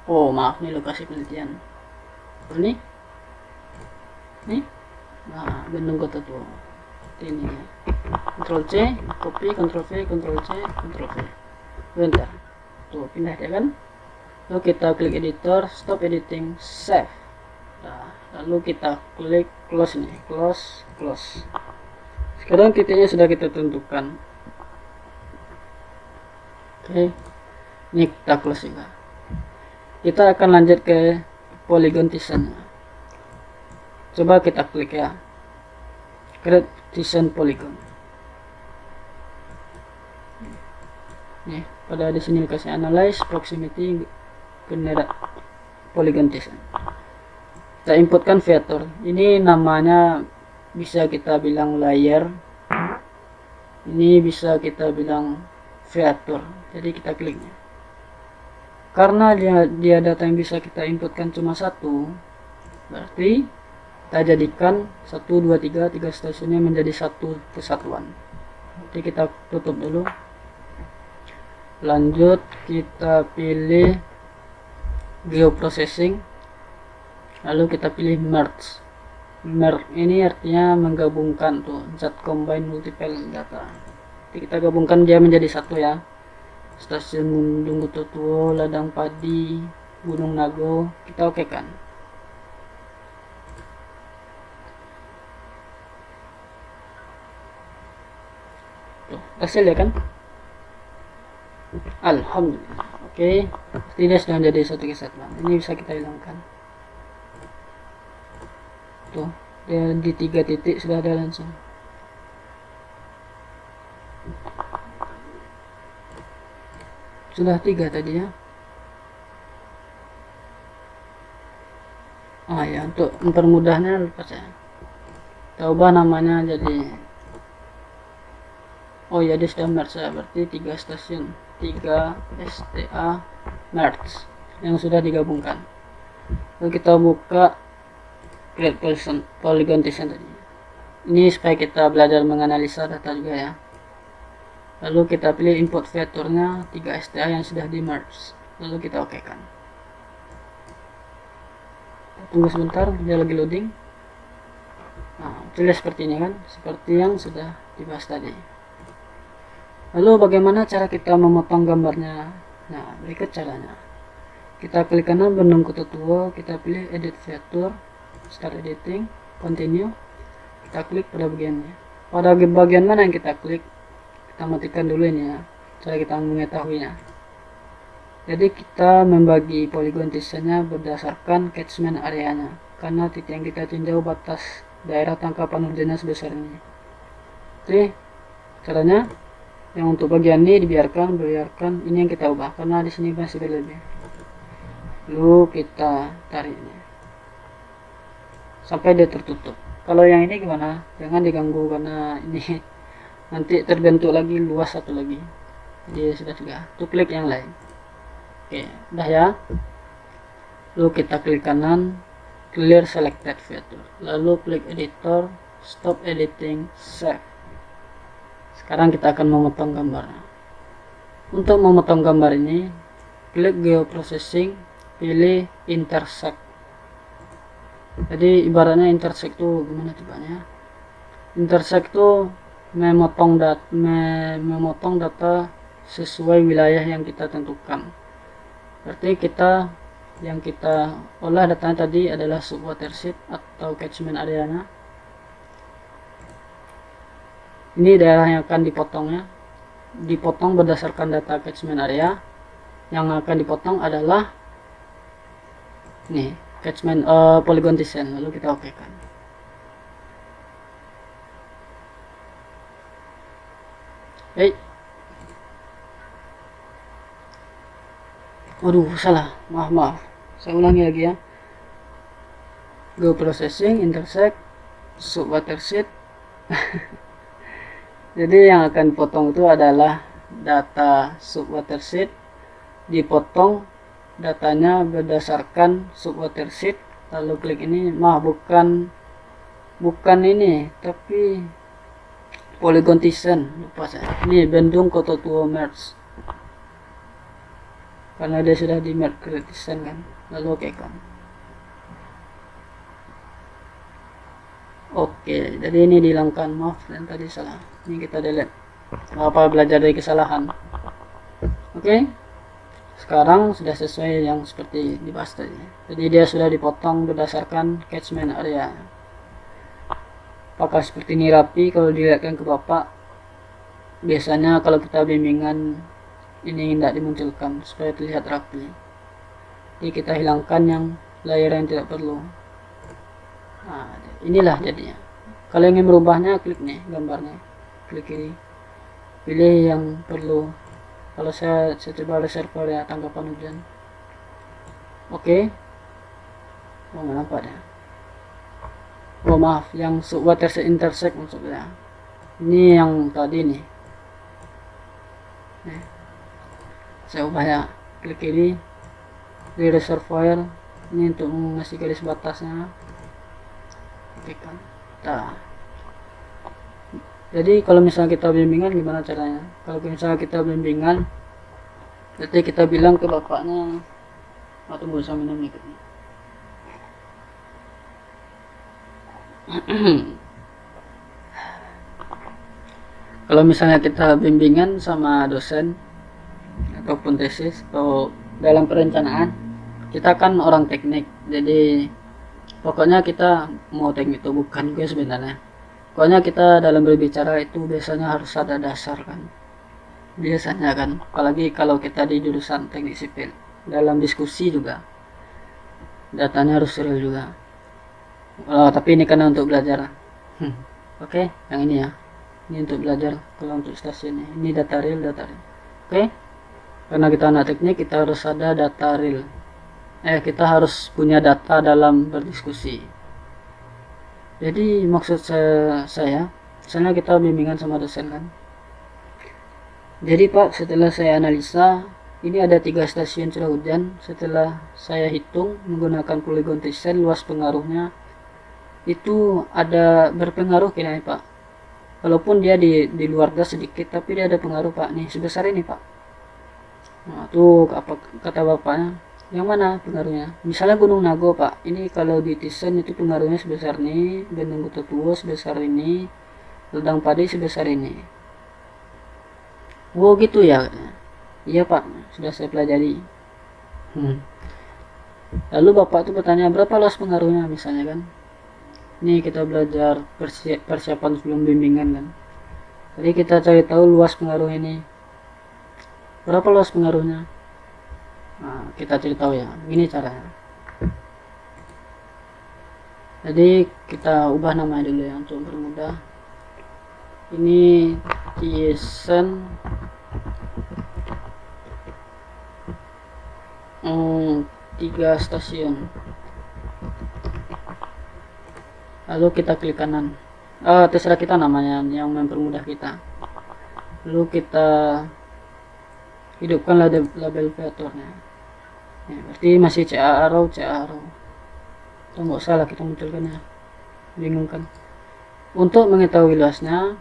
Oh maaf, nih lokasi penelitian. Ini, nah Bendung Kutotuo. Ini ya. Ctrl C, copy, Ctrl V, Ctrl C, Ctrl V. Bentar. Tuh, pindah ya kan? Lalu kita klik editor, stop editing, save. Nah, lalu kita klik close nih, close. Sekarang titiknya sudah kita tentukan. Oke. Ini kita close juga. Kita akan lanjut ke polygon design. Coba kita klik ya. Create design polygon. Nih, pada di sini dikasih analyze proximity generate polygon design. Kita inputkan vector. Ini namanya bisa kita bilang layer. Ini bisa kita bilang vector. Jadi kita kliknya. Karena dia data yang bisa kita inputkan cuma satu, berarti kita jadikan 1, 2, 3 stasiunnya menjadi satu kesatuan. Jadi kita tutup dulu. Lanjut kita pilih geoprocessing, lalu kita pilih merge. Merge ini artinya menggabungkan tuh, zat combine multiple data. Jadi kita gabungkan dia menjadi satu ya. Stasiun Gunung Kutotuo, ladang padi, Gunung Nago, kita oke kan. Hasil ya kan, alhamdulillah. Oke, tidak sudah menjadi satu kesatuan. Ini bisa kita hilangkan tuh, dia di 3 titik sudah ada langsung. Sudah 3 tadi ya. Ya, untuk mempermudahnya lupa saya, kita ubah namanya jadi, oh ya dia sudah merge ya, berarti 3 stasiun, 3 STA merge yang sudah digabungkan. Lalu kita buka create polygon design tadi. Ini supaya kita belajar menganalisa data juga ya. Lalu kita pilih input vektornya 3 STA yang sudah di merge, lalu kita oke kan. Tunggu sebentar, dia lagi loading. Nah, jelas seperti ini kan, seperti yang sudah dibahas tadi. Lalu bagaimana cara kita memotong gambarnya? Nah, berikut caranya. Kita klik kanan Gunung Kutotuo, kita pilih edit vektor, start editing, continue, kita klik pada bagiannya. Pada bagian mana yang kita klik, kita matikan dulu ini ya, cara kita mengetahuinya. Jadi kita membagi polygon desainnya berdasarkan catchment areanya, karena titik yang kita tinjau batas daerah tangkapan hujannya sebesar ini. Oke, caranya yang untuk bagian ini biarkan ini yang kita ubah karena di sini masih berlebih. Lalu kita tarik ini sampai dia tertutup. Kalau yang ini gimana? Jangan diganggu karena ini nanti terbentuk lagi luas satu lagi. Jadi sudah. Tuh klik yang lain. Oke, udah ya. Lalu kita klik kanan, clear selected feature. Lalu klik editor, stop editing, save. Sekarang kita akan memotong gambarnya. Untuk memotong gambar ini, klik geoprocessing, pilih intersect. Jadi ibaratnya intersect itu gimana cobanya? Intersect itu memotong data sesuai wilayah yang kita tentukan. Berarti yang kita olah datanya tadi adalah subwatershed atau catchment areanya. Ini daerah yang akan dipotongnya, dipotong berdasarkan data catchment area. Yang akan dipotong adalah nih catchment polygon design. Lalu kita oke kan. Waduh, salah, maaf, saya ulangi lagi ya. Go processing, intersect, subwatershed. Jadi yang akan dipotong itu adalah data subwatershed, dipotong datanya berdasarkan subwatershed. Lalu klik ini, bukan ini, tapi polygon design, lupa saya. Ini Bandung Kota Tua Merge, karena dia sudah di merge ke design kan. Lalu oke kan. Oke, jadi ini dihilangkan, maaf dan tadi salah. Ini kita delete. Apa belajar dari kesalahan. Oke. Sekarang sudah sesuai yang seperti dibahas tadi. Jadi dia sudah dipotong berdasarkan catchment area. Apakah seperti ini rapi? Kalau dilihatkan ke Bapak, biasanya kalau kita bimbingan ini tidak dimunculkan supaya terlihat rapi. Jadi kita hilangkan yang layer yang tidak perlu. Nah, inilah jadinya. Kalau ingin merubahnya, klik nih gambarnya, klik kiri, pilih yang perlu. Kalau saya coba reservoir ya, tangkapan hujan. Oke. Oh, nggak nampak ya. Oh maaf, yang subwatershed intersect maksudnya. Ini yang tadi nih. Saya ubah ya, klik kiri, di reservoir. Ini untuk mengasih garis batasnya. Oke kan. Nah, jadi kalau misalnya kita bimbingan gimana caranya? Kalau misalnya kita bimbingan, berarti kita bilang ke bapaknya, tunggu saya minum nih. Kalau misalnya kita bimbingan sama dosen ataupun tesis atau dalam perencanaan, kita kan orang teknik, jadi pokoknya kita mau teknik itu bukan gue sebenarnya. Pokoknya kita dalam berbicara itu biasanya harus ada dasar kan. Biasanya kan, apalagi kalau kita di jurusan teknik sipil. Dalam diskusi juga datanya harus real juga. Tapi ini karena untuk belajar. Oke, yang ini ya. Ini untuk belajar. Kalau untuk stasiun ini data real. Oke. Karena kita anak teknik, kita harus ada data real. Kita harus punya data dalam berdiskusi. Jadi maksud saya misalnya kita bimbingan sama dosen kan. Jadi Pak, setelah saya analisa, ini ada 3 stasiun curah hujan. Setelah saya hitung menggunakan polygon design, luas pengaruhnya itu ada berpengaruh kayaknya Pak. Walaupun dia di luar gas sedikit, tapi dia ada pengaruh Pak. Nih sebesar ini Pak. Nah, tuh apa kata bapaknya? Yang mana pengaruhnya? Misalnya Gunung Nago Pak, ini kalau di desain itu pengaruhnya sebesar ini, Bandung Kota Tua sebesar ini, Ledang Padi sebesar ini. Oh gitu ya? Iya Pak, sudah saya pelajari. Lalu Bapak itu bertanya berapa luas pengaruhnya misalnya kan? Ini kita belajar persiapan sebelum bimbingan kan. Jadi kita cari tahu luas pengaruh ini. Berapa luas pengaruhnya? Nah, kita cari tahu ya. Ini caranya. Jadi kita ubah namanya dulu ya untuk bermudah. Ini Thyssen 3 stasiun. Lalu kita klik kanan. Terserah kita namanya yang mempermudah kita. Lalu kita hidupkan label vektornya. Ya, berarti masih CA arrow. Atau nggak salah kita munculkan ya. Bingung kan? Untuk mengetahui luasnya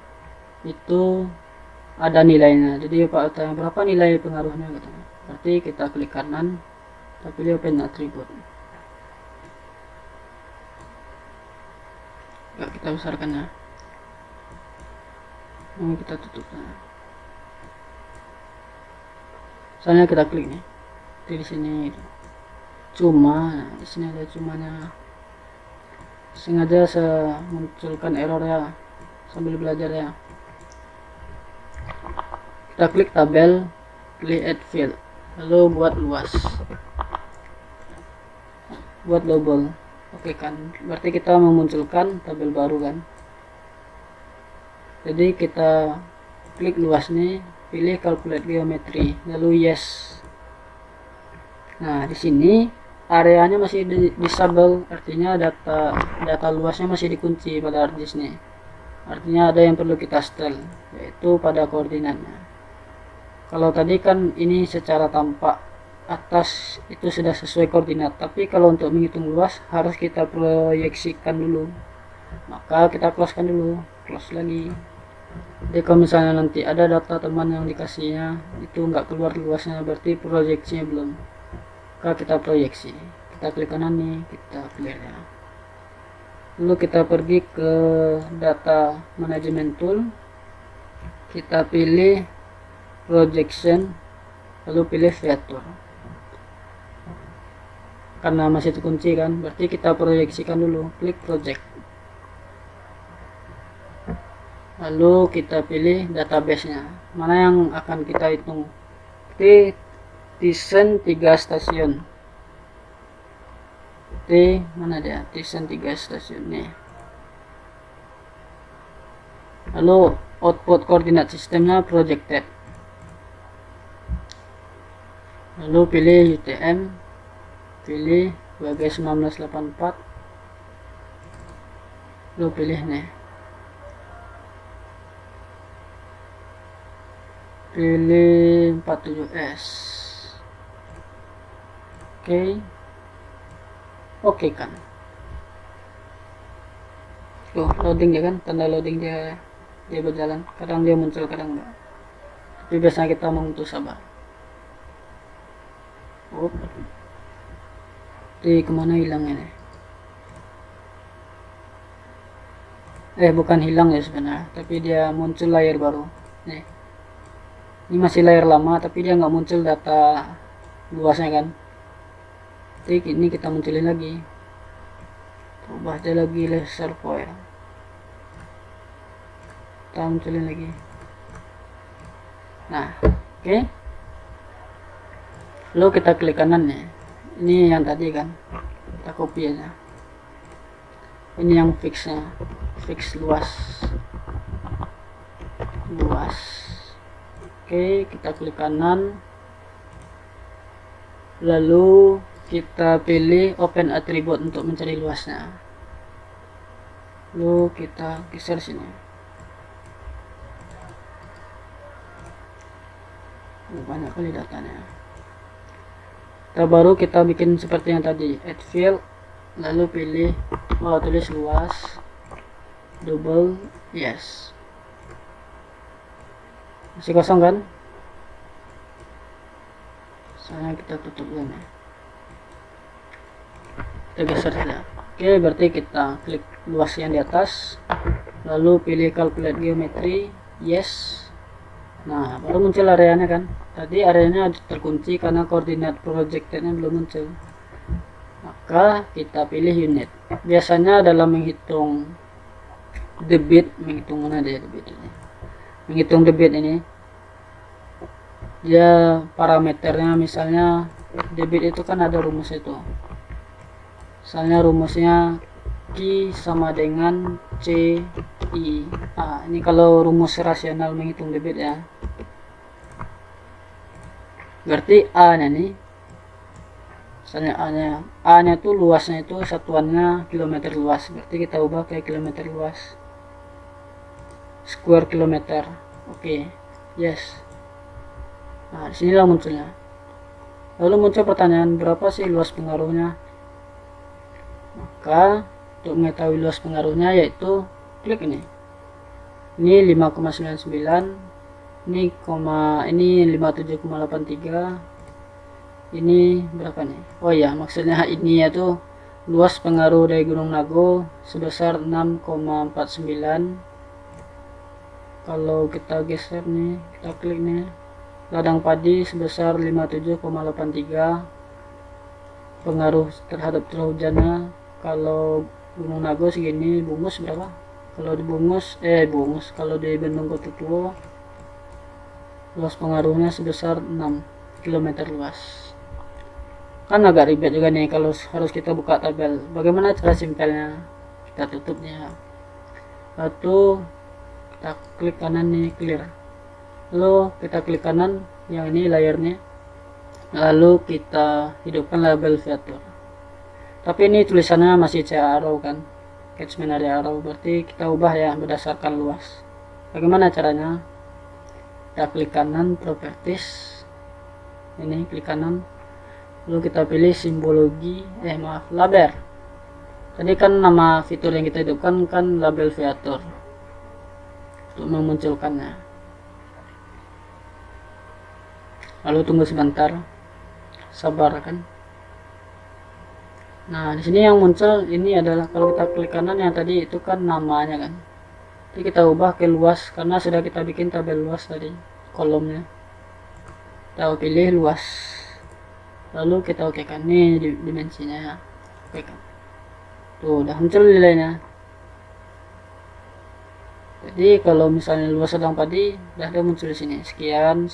itu ada nilainya. Jadi Pak tanya berapa nilai pengaruhnya gitu. Berarti kita klik kanan, kita pilih open attribute. Ya, kita besarkan ya. Ini kita tutup ya. Misalnya kita klik nih. Di sini cuma, di sini ada cumanya. Sengaja saya munculkan error ya sambil belajar ya. Kita klik tabel, pilih add field, lalu buat luas, buat double. Oke kan, berarti kita memunculkan tabel baru kan. Jadi kita klik luas nih, pilih calculate geometry, lalu yes. Nah di sini areanya masih disable, artinya data luasnya masih dikunci pada hard disk nih. Artinya ada yang perlu kita setel, yaitu pada koordinatnya. Kalau tadi kan ini secara tampak atas itu sudah sesuai koordinat, tapi kalau untuk menghitung luas harus kita proyeksikan dulu. Maka kita closekan dulu, close lagi. Jadi kalau misalnya nanti ada data teman yang dikasihnya itu nggak keluar luasnya, berarti proyeksinya belum. Maka kita proyeksi, kita klik kanan nih, kita clear ya. Lalu kita pergi ke data management tool, kita pilih projection, lalu pilih vektor. Karena masih terkunci kan, berarti kita proyeksikan dulu, klik project. Lalu kita pilih database-nya, mana yang akan kita hitung. Di Thyssen 3 stasiun. Mana dia? Thyssen 3 stasiun nih. Lalu output koordinat sistemnya projected. Lalu pilih UTM, pilih sebagai 1984, lalu pilih nih, pilih 47S. Oke kan, tuh loading ya kan, tanda loading dia berjalan, kadang dia muncul kadang enggak, tapi biasanya kita mengutus sabar. Di kemana hilangnya nih? Bukan hilang ya sebenarnya, tapi dia muncul layar baru nih. Ini masih layar lama tapi dia nggak muncul data luasnya kan. Jadi ini kita munculin lagi, ubah aja lagi laser point, kita munculin lagi. Nah oke. Lalu kita klik kanan nih, ini yang tadi kan, kita copy aja. Ini yang fixnya, fix luas. Oke, kita klik kanan, lalu kita pilih open attribute untuk mencari luasnya. Lalu kita geser sini. Banyak kali datanya. Terbaru kita bikin seperti yang tadi, add field, lalu pilih tulis luas, double, yes. Masih kosong kan? Soalnya kita tutup dulu nih. Kita geser saja. Oke, berarti kita klik luas yang di atas, lalu pilih calculate geometry, yes. Nah baru muncul areanya kan. Tadi areanya terkunci karena koordinat projectednya belum muncul. maka kita pilih unit. Biasanya dalam menghitung debit, menghitung debit ini, dia parameternya, misalnya debit itu kan ada rumus itu, misalnya rumusnya Q sama dengan C I A. Ini kalau rumus rasional menghitung debit ya, berarti A nya nih, misalnya A nya itu luasnya itu satuannya kilometer luas, berarti kita ubah ke kilometer luas, square kilometer. Oke, yes. Nah, disinilah munculnya. Lalu muncul pertanyaan, berapa sih luas pengaruhnya? Maka untuk mengetahui luas pengaruhnya yaitu klik ini 5,99, ini 57,83, ini berapa nih? Oh ya, maksudnya ini yaitu luas pengaruh dari Gunung Nago sebesar 6,49. Kalau kita geser nih, kita klik nih, ladang padi sebesar 57,83, pengaruh terhadap curah hujannya. Kalau Gunung Nago segini, Bungus berapa? Kalau di kalau di Bendung Kotutuo luas pengaruhnya sebesar 6 km luas. Kan agak ribet juga nih kalau harus kita buka tabel. Bagaimana cara simpelnya? Kita tutupnya. Lalu kita klik kanan nih, clear. Lalu kita klik kanan yang ini layarnya. Lalu kita hidupkan label Viator. Tapi ini tulisannya masih C arrow kan, catchment area arrow, berarti kita ubah ya berdasarkan luas. Bagaimana caranya? Kita klik kanan, properties, ini klik kanan, lalu kita pilih simbologi, label. Tadi kan nama fitur yang kita hidupkan kan label Viator, untuk memunculkannya. Lalu tunggu sebentar, sabar kan. Nah, di sini yang muncul ini adalah, kalau kita klik kanan yang tadi itu kan namanya kan. Jadi kita ubah ke luas karena sudah kita bikin tabel luas tadi, kolomnya. Kita pilih luas. Lalu kita okekan nih dimensinya ya. Okekan. Tuh, udah muncul nilainya. Jadi kalau misalnya luas ladang padi udah ada muncul di sini, sekian.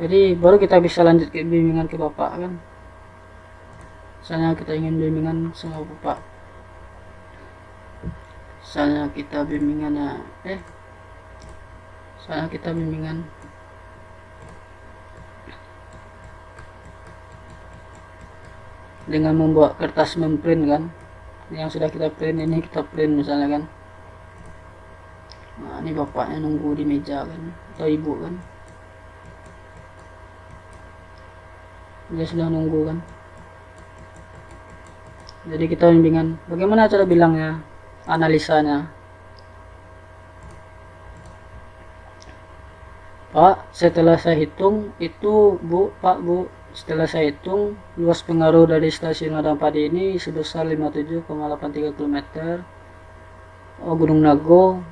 Jadi baru kita bisa lanjut ke bimbingan ke Bapak kan. Misalnya kita ingin bimbingan sama Bapak, misalnya kita bimbingan dengan membawa kertas memprint kan, yang sudah kita print, ini kita print misalnya kan. Nah, ini bapaknya nunggu di meja kan, atau ibu kan, dia sudah nunggu kan. Jadi kita bimbingan, bagaimana cara bilangnya, analisanya. Pak, setelah saya hitung itu Bu, setelah saya hitung luas pengaruh dari stasiun ladang padi ini sebesar 57,83 km. Gunung Nago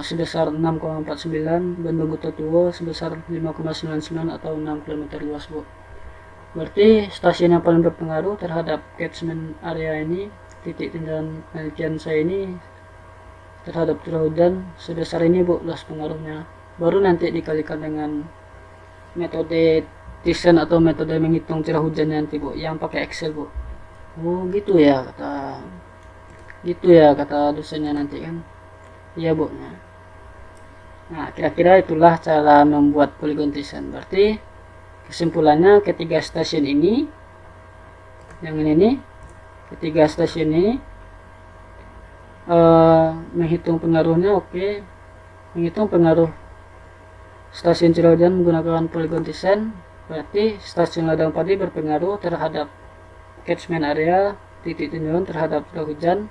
sebesar 6,49, Bendung Kotutuo sebesar 5,99 atau 6 km luas Bu. Berarti stasiun yang paling berpengaruh terhadap catchment area ini, titik tinjauan penelitian saya ini, terhadap curah hujan sebesar ini Bu, luas pengaruhnya. Baru nanti dikalikan dengan metode Thyssen atau metode menghitung curah hujan nanti Bu, yang pakai Excel Bu. Oh gitu ya kata dosennya nanti kan. Iya Bu. Nah, kira-kira itulah cara membuat polygon Thyssen. Berarti kesimpulannya, ketiga stasiun ini, yang ini nih, ketiga stasiun ini menghitung pengaruhnya. Oke. Menghitung pengaruh stasiun curah hujan menggunakan polygon Thyssen, berarti stasiun ladang padi berpengaruh terhadap catchment area, titik tinjauan terhadap curah hujan.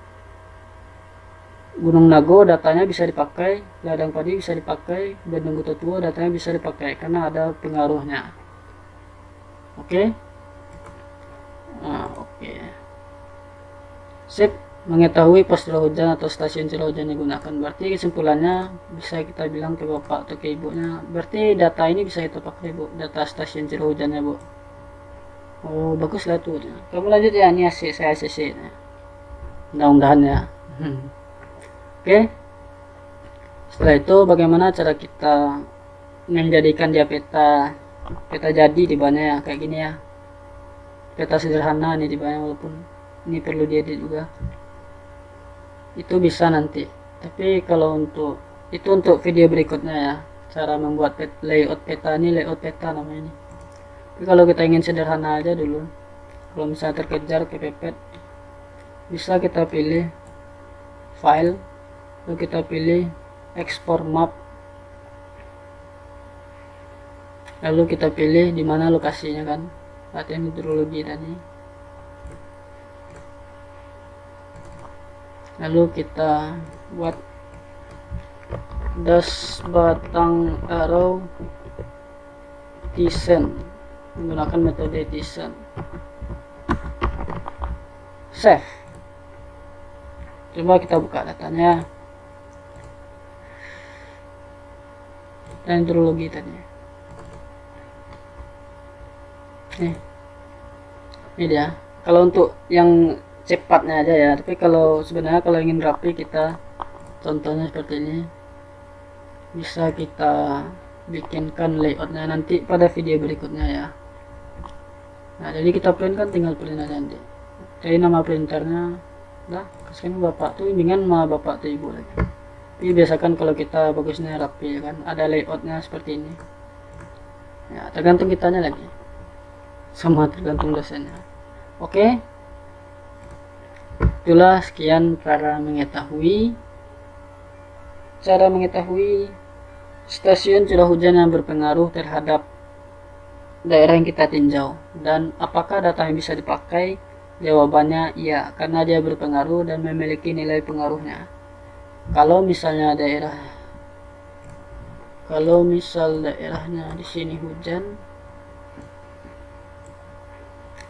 Gunung Nago datanya bisa dipakai, ladang padi bisa dipakai, Bendung Kotutuo datanya bisa dipakai karena ada pengaruhnya. Oke. Sip. Mengetahui pos curah hujan atau stasiun curah hujan yang digunakan, berarti kesimpulannya bisa kita bilang ke Bapak atau ke Ibunya, berarti data ini bisa kita pakai Bu, data stasiun curah hujannya Bu. Oh bagus lah tuh. Kamu lanjut ya, ini saya ACC mudah-mudahan ya. Oke, setelah itu bagaimana cara kita menjadikan dia peta jadi di banyak ya, kayak gini ya, peta sederhana nih di banyak, walaupun ini perlu diedit juga, itu bisa nanti. Tapi kalau untuk itu untuk video berikutnya ya, cara membuat layout peta. Ini layout peta namanya ini. Tapi kalau kita ingin sederhana aja dulu, kalau misalnya terkejar kepepet, bisa kita pilih file, lalu kita pilih export map, lalu kita pilih di mana lokasinya kan, latihan hidrologi tadi. Lalu kita buat das batang arrow descent menggunakan metode descent. Save. Coba kita buka datanya dan hidrologi tadi. Ini dia. Kalau untuk yang cepatnya aja ya, tapi kalau sebenarnya kalau ingin rapi, kita contohnya seperti ini, bisa kita bikinkan layoutnya nanti pada video berikutnya ya. Nah jadi kita print kan tinggal print aja nanti. Jadi nama printernya lah, kasihkan bapak tuh bimbingan sama bapak tuh ibu lagi. Tapi biasakan kalau kita bagusnya rapi ya kan, ada layoutnya seperti ini ya, tergantung kitanya lagi, sama tergantung dosennya. Oke, itulah sekian cara mengetahui stasiun curah hujan yang berpengaruh terhadap daerah yang kita tinjau, dan apakah data yang bisa dipakai. Jawabannya iya, karena dia berpengaruh dan memiliki nilai pengaruhnya. Kalau misal daerahnya di sini hujan,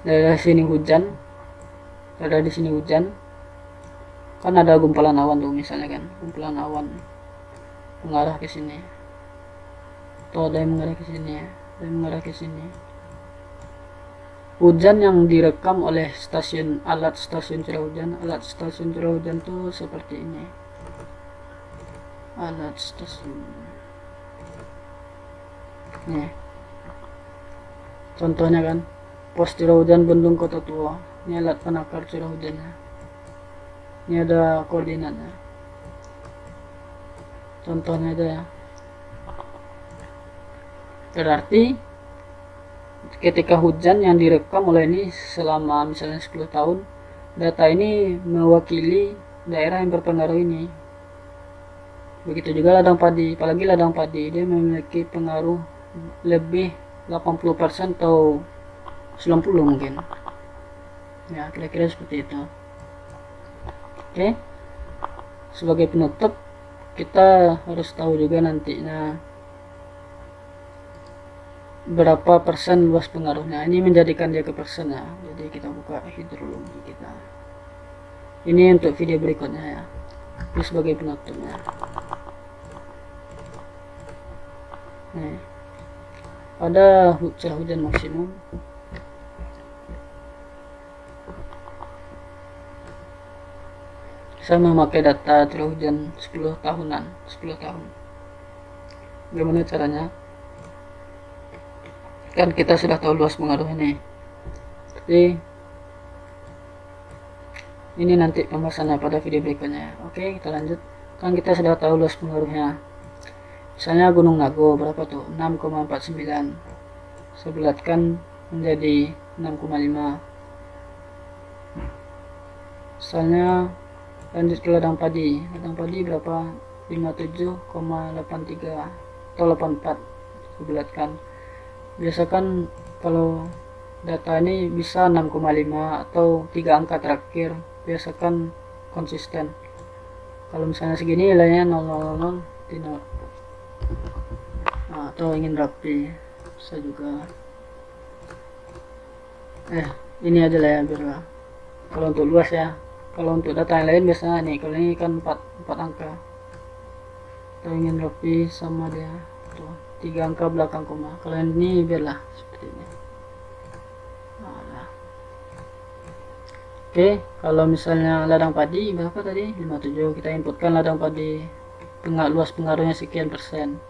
daerah di sini hujan, kan ada gumpalan awan tuh misalnya kan, gumpalan awan mengarah ke sini, atau ada yang mengarah ke sini ya, ada yang mengarah ke sini. Hujan yang direkam oleh alat stasiun curah hujan tuh seperti ini. Alat stasiun. Nih. Contohnya kan, pos curah hujan Bendung Kota Tua. Ini alat penakar curah hujannya. Ini ada koordinatnya. Contohnya aja ya. Berarti ketika hujan yang direkam oleh ini selama misalnya 10 tahun, data ini mewakili daerah yang berpengaruh ini. Begitu juga ladang padi, apalagi ladang padi, dia memiliki pengaruh lebih 80% atau 90 mungkin ya, kira-kira seperti itu. Oke, sebagai penutup, kita harus tahu juga nantinya berapa persen luas pengaruhnya. Ini menjadikan dia ke persen ya. Jadi kita buka hidrologi kita. Ini untuk video berikutnya ya. Ini sebagai penutupnya. Nih, pada curah hujan maksimum, saya memakai data curah hujan 10 tahunan, 10 tahun. Bagaimana caranya? Kan kita sudah tahu luas pengaruh ini. Jadi ini nanti pembahasannya pada video berikutnya. Oke, kita lanjut. Kan kita sudah tahu luas pengaruhnya. Misalnya Gunung Nago berapa tuh? 6,49. Saya bulatkan menjadi 6,5. Misalnya lanjut ke ladang padi. Ladang padi berapa? 57,83 atau 84. Saya bulatkan. Biasakan kalau data ini bisa 6,5 atau 3 angka terakhir, biasakan konsisten. Kalau misalnya segini nilainya 000 tidak. Nah, atau ingin rapi bisa juga. Ini aja lah ya biar. Kalau untuk luas ya. Kalau untuk data yang lain biasanya nih, kalau ini kan 4 angka. Atau ingin rapi sama dia tuh 3 angka belakang koma. Kalau ini biarlah seperti ini. Nah, Oke, kalau misalnya ladang padi berapa tadi? 57. Kita inputkan ladang padi, luas pengaruhnya sekian persen.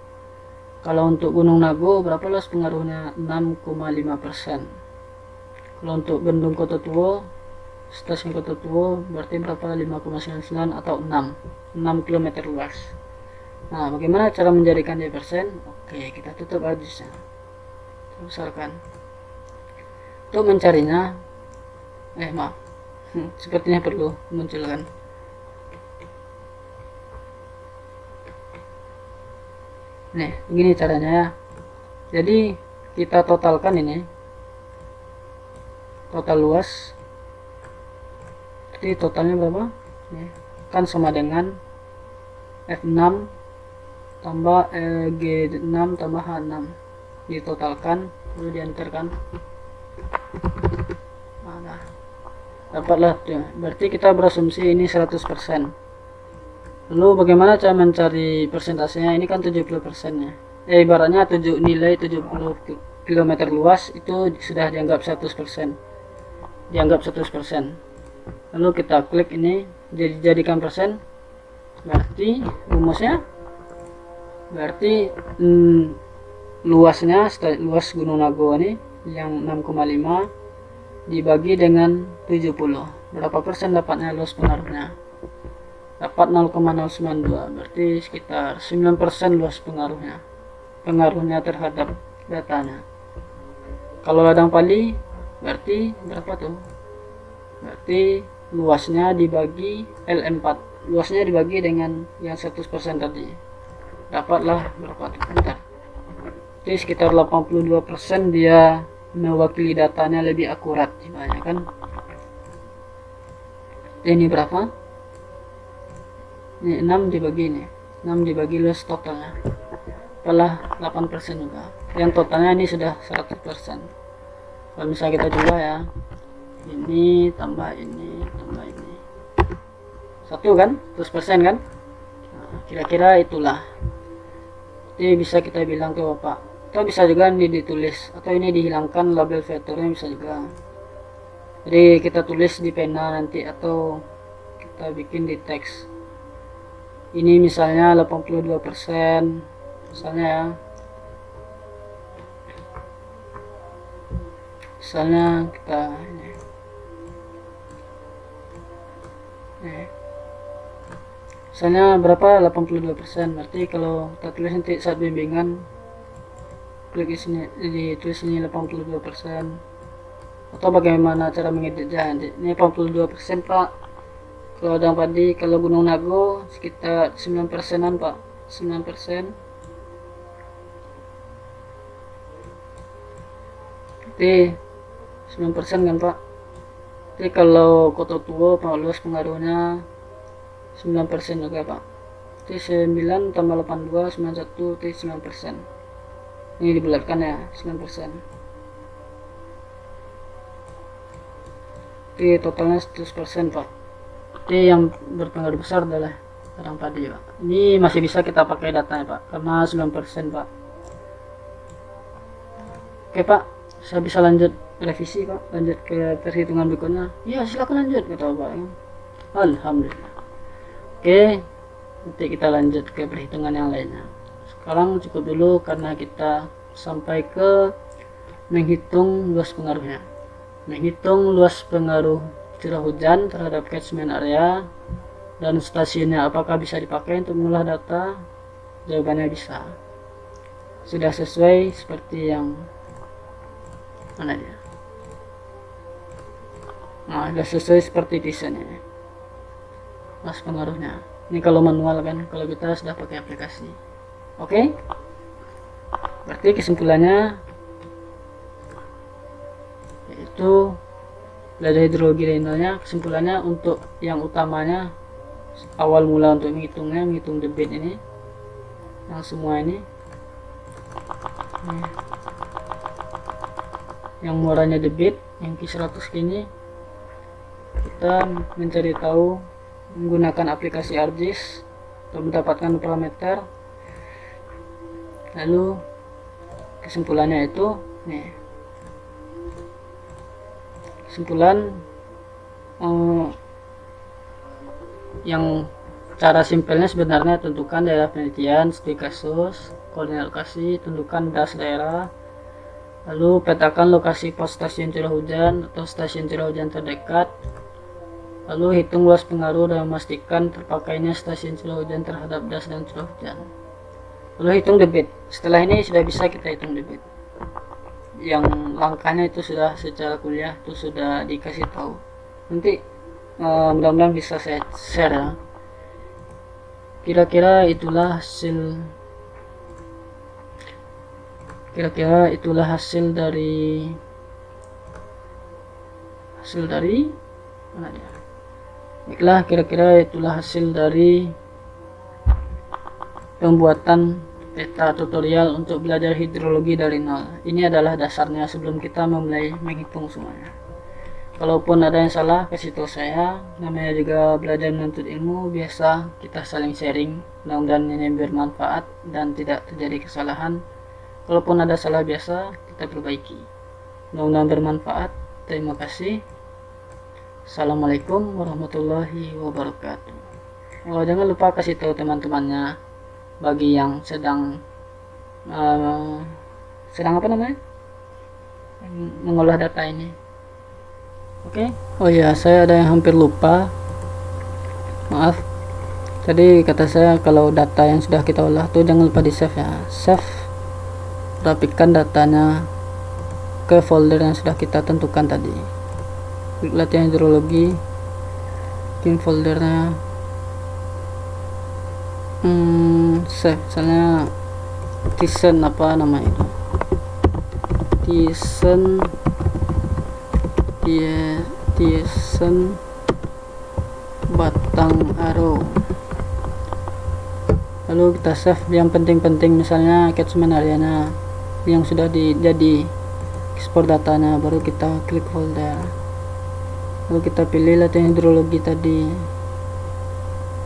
Kalau untuk Gunung Nago berapa luas pengaruhnya? 6,5%. Kalau untuk Bendung Kota Tua, stasiun Kota Tua berarti berapa? 5,99 atau 6 km luas. Nah, bagaimana cara menjadikan dia persen? Oke, kita tutup aja. Besarkan. Untuk mencarinya, maaf, sepertinya perlu munculkan. Nih, begini caranya ya. Jadi kita totalkan ini, total luas. Jadi totalnya berapa? Nih, kan sama dengan F6 tambah G6 tambah H6. Ditotalkan, lalu diantarkan. Nah, dapatlah tuh. Berarti kita berasumsi ini 100%. Lalu bagaimana cara mencari persentasenya? Ini kan 70% ya. Ibaratnya nilai 70 km luas itu sudah dianggap 100%. Dianggap 100%. Lalu kita klik ini, jadikan persen. Berarti rumusnya luasnya, luas Gunung Nago ini yang 6,5 dibagi dengan 70, berapa persen dapatnya luas pengaruhnya? Dapat 0,092, berarti sekitar 9% luas pengaruhnya terhadap datanya. Kalau ladang padi berarti berapa tuh? Berarti luasnya dibagi L4, luasnya dibagi dengan yang 100% tadi, dapatlah berapa tuh? Bentar. Jadi sekitar 82% dia mewakili datanya lebih akurat gimana kan. Ini berapa? Ini 6 dibagi ini, 6 dibagi luas totalnya apalah 8% juga. Yang totalnya ini sudah 100%. Kalau misalnya kita coba ya, ini tambah ini tambah ini, satu kan, 100% kan. Nah, kira-kira itulah. Jadi bisa kita bilang ke Bapak, atau bisa juga ini ditulis, atau ini dihilangkan label vektornya bisa juga. Jadi kita tulis di pena nanti, atau kita bikin di teks. Ini misalnya 82% misalnya ya. Misalnya kita ini. Misalnya berapa? 82%. Berarti kalau kita tulis nanti saat bimbingan, klik di sini, ditulis ini 82%. Atau bagaimana cara mengeditnya? Ini 82% Pak. Kalau ladang padi, kalau Gunung Nago sekitar 9%an Pak. 9%. Jadi 9% kan Pak. Jadi kalau Kota Tua Pak, luas pengaruhnya 9% juga Pak. Jadi 9 tambah 82 91 jadi 9%. Ini dibulatkan ya, 9%. Jadi totalnya 100% Pak. Jadi yang berpengaruh besar adalah ladang padi Pak. Ini masih bisa kita pakai datanya Pak, karena 9% Pak. Oke Pak, saya bisa lanjut revisi Pak, lanjut ke perhitungan berikutnya. Iya silakan lanjut kata Bapak. Alhamdulillah. Oke, nanti kita lanjut ke perhitungan yang lainnya. Sekarang cukup dulu karena kita sampai ke menghitung luas pengaruhnya. Menghitung luas pengaruh curah hujan terhadap catchment area dan stasiunnya apakah bisa dipakai untuk mengolah data? Jawabannya bisa. Sudah sesuai seperti yang mana dia? Nah, sudah sesuai seperti desainnya. Luas pengaruhnya. Ini kalau manual kan, kalau kita sudah pakai aplikasi. Oke? Berarti kesimpulannya yaitu dari hidrologi renalnya, kesimpulannya untuk yang utamanya awal mula untuk menghitungnya, menghitung debit ini, yang semua ini, yang muaranya debit, yang Q100 ini, kita mencari tahu menggunakan aplikasi ArcGIS untuk mendapatkan parameter. Lalu kesimpulannya itu nih, kesimpulan eh, yang cara simpelnya sebenarnya tentukan daerah penelitian, studi kasus, koordinat lokasi, tentukan das daerah, lalu petakan lokasi pos stasiun curah hujan atau stasiun curah hujan terdekat, lalu hitung luas pengaruh dan memastikan terpakainya stasiun curah hujan terhadap das dan curah hujan, lalu hitung debit. Setelah ini sudah bisa kita hitung debit. Yang langkahnya itu sudah secara kuliah itu sudah dikasih tahu. Nanti mudah-mudahan bisa saya share ya. Kira-kira itulah hasil dari mana dia? Baiklah, kira-kira itulah hasil dari pembuatan peta tutorial untuk belajar hidrologi dari nol. Ini adalah dasarnya sebelum kita memulai menghitung semuanya. Kalaupun ada yang salah, kasih tahu saya. Namanya juga belajar menuntut ilmu, biasa kita saling sharing. Mudah-mudahan ini bermanfaat dan tidak terjadi kesalahan. Kalaupun ada salah biasa, kita perbaiki. Mudah-mudahan bermanfaat. Terima kasih. Assalamualaikum warahmatullahi wabarakatuh. Oh, jangan lupa kasih tahu teman-temannya bagi yang sedang apa namanya? Mengolah data ini. Oke. Oh ya, saya ada yang hampir lupa. Maaf. Tadi kata saya kalau data yang sudah kita olah tuh jangan lupa di save ya. Save. Rapikan datanya ke folder yang sudah kita tentukan tadi. Klik latihan hidrologi. Bikin foldernya. Save. Misalnya Thyssen apa nama itu? Thyssen Batang Aro. Lalu kita save yang penting-penting, misalnya catchment area-nya yang sudah jadi ekspor datanya, baru kita klik folder. Lalu kita pilih latihan hidrologi tadi,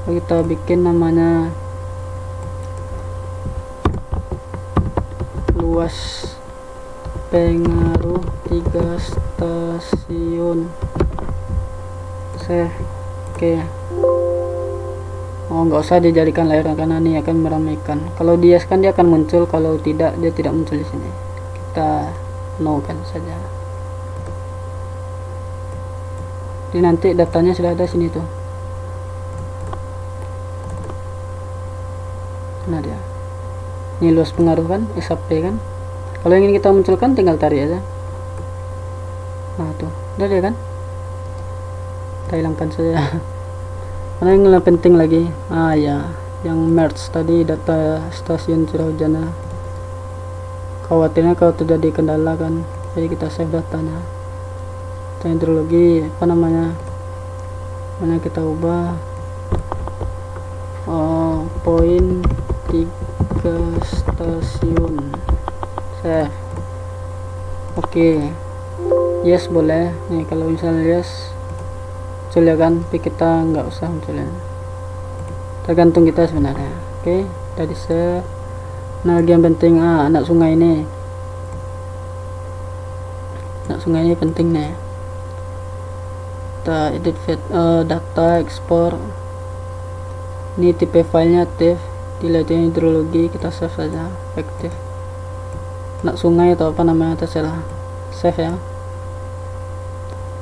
lalu kita bikin namanya luas pengaruh 3 stasiun. Save. Oke. Oh, nggak usah dijadikan layar karena ini akan meramaikan. Kalau dia kan dia akan muncul, kalau tidak dia tidak muncul di sini. Kita no kan saja. Jadi nanti datanya sudah ada sini tuh. Nah dia. Ini luas pengaruh kan, SAP kan. Kalau ingin kita munculkan tinggal tarik aja. Nah tuh, udah deh kan. Kita hilangkan saja. Mana yang lebih penting lagi? Ya, yang merge tadi data stasiun curah hujan. Khawatirnya kalau terjadi kendala kan, jadi kita save datanya. Hidrologi apa namanya? Mana kita ubah? Poin 3 stasiun. Save. Oke. Yes boleh. Nih kalau misalnya yes muncul ya kan, tapi kita nggak usah munculnya, tergantung kita sebenarnya. Oke, tadi saya yang penting anak sungai ini penting nih. Kita edit data ekspor, ini tipe filenya aktif, di latihan hidrologi kita save saja aktif. Anak sungai atau apa namanya terserah, save ya.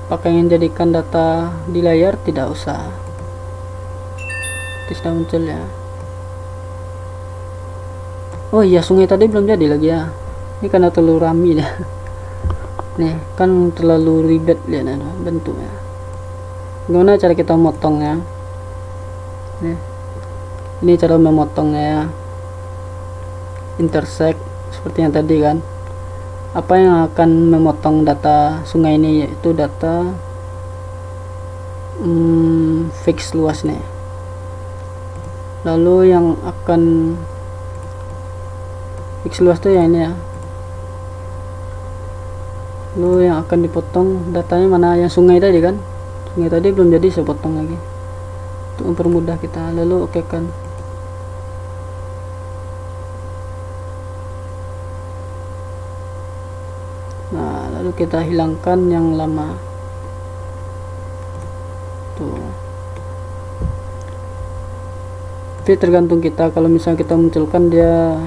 Apakah ingin jadikan data di layar? Tidak usah, itu sudah muncul ya. Oh iya, sungai tadi belum jadi lagi ya, ini karena terlalu rami dah. Nih kan terlalu ribet lihat bentuknya. Gimana cara kita motongnya? Nih, ini cara memotongnya ya. Intersect seperti yang tadi kan. Apa yang akan memotong data sungai ini, yaitu data fix luas nih. Lalu yang akan fix luas tuh yang ini ya. Lalu yang akan dipotong datanya mana? Yang sungai tadi kan, sungai tadi belum jadi, saya potong lagi untuk mempermudah kita. Lalu oke kan. Nah, lalu kita hilangkan yang lama. tuh. Tapi tergantung kita, kalau misalnya kita munculkan dia,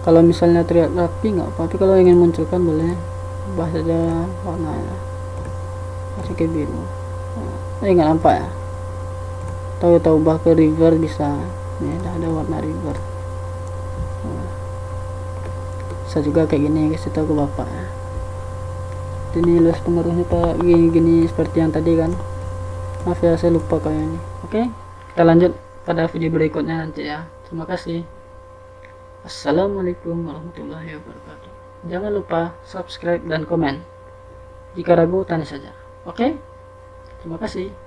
kalau misalnya terlihat rapi nggak apa, tapi kalau ingin munculkan boleh ubah saja warnanya kasih ke biru. Nggak nampak ya, tahu ubah ke river bisa. Ini ada warna river. Bisa juga kayak gini, kasih tahu ke bapak ya. Ini luas pengaruhnya pak, gini seperti yang tadi kan. Maaf ya, saya lupa kayak ini. Oke, kita lanjut pada video berikutnya nanti ya. Terima kasih. Assalamualaikum warahmatullahi wabarakatuh. Jangan lupa subscribe dan komen. Jika ragu tanya saja. Oke, terima kasih.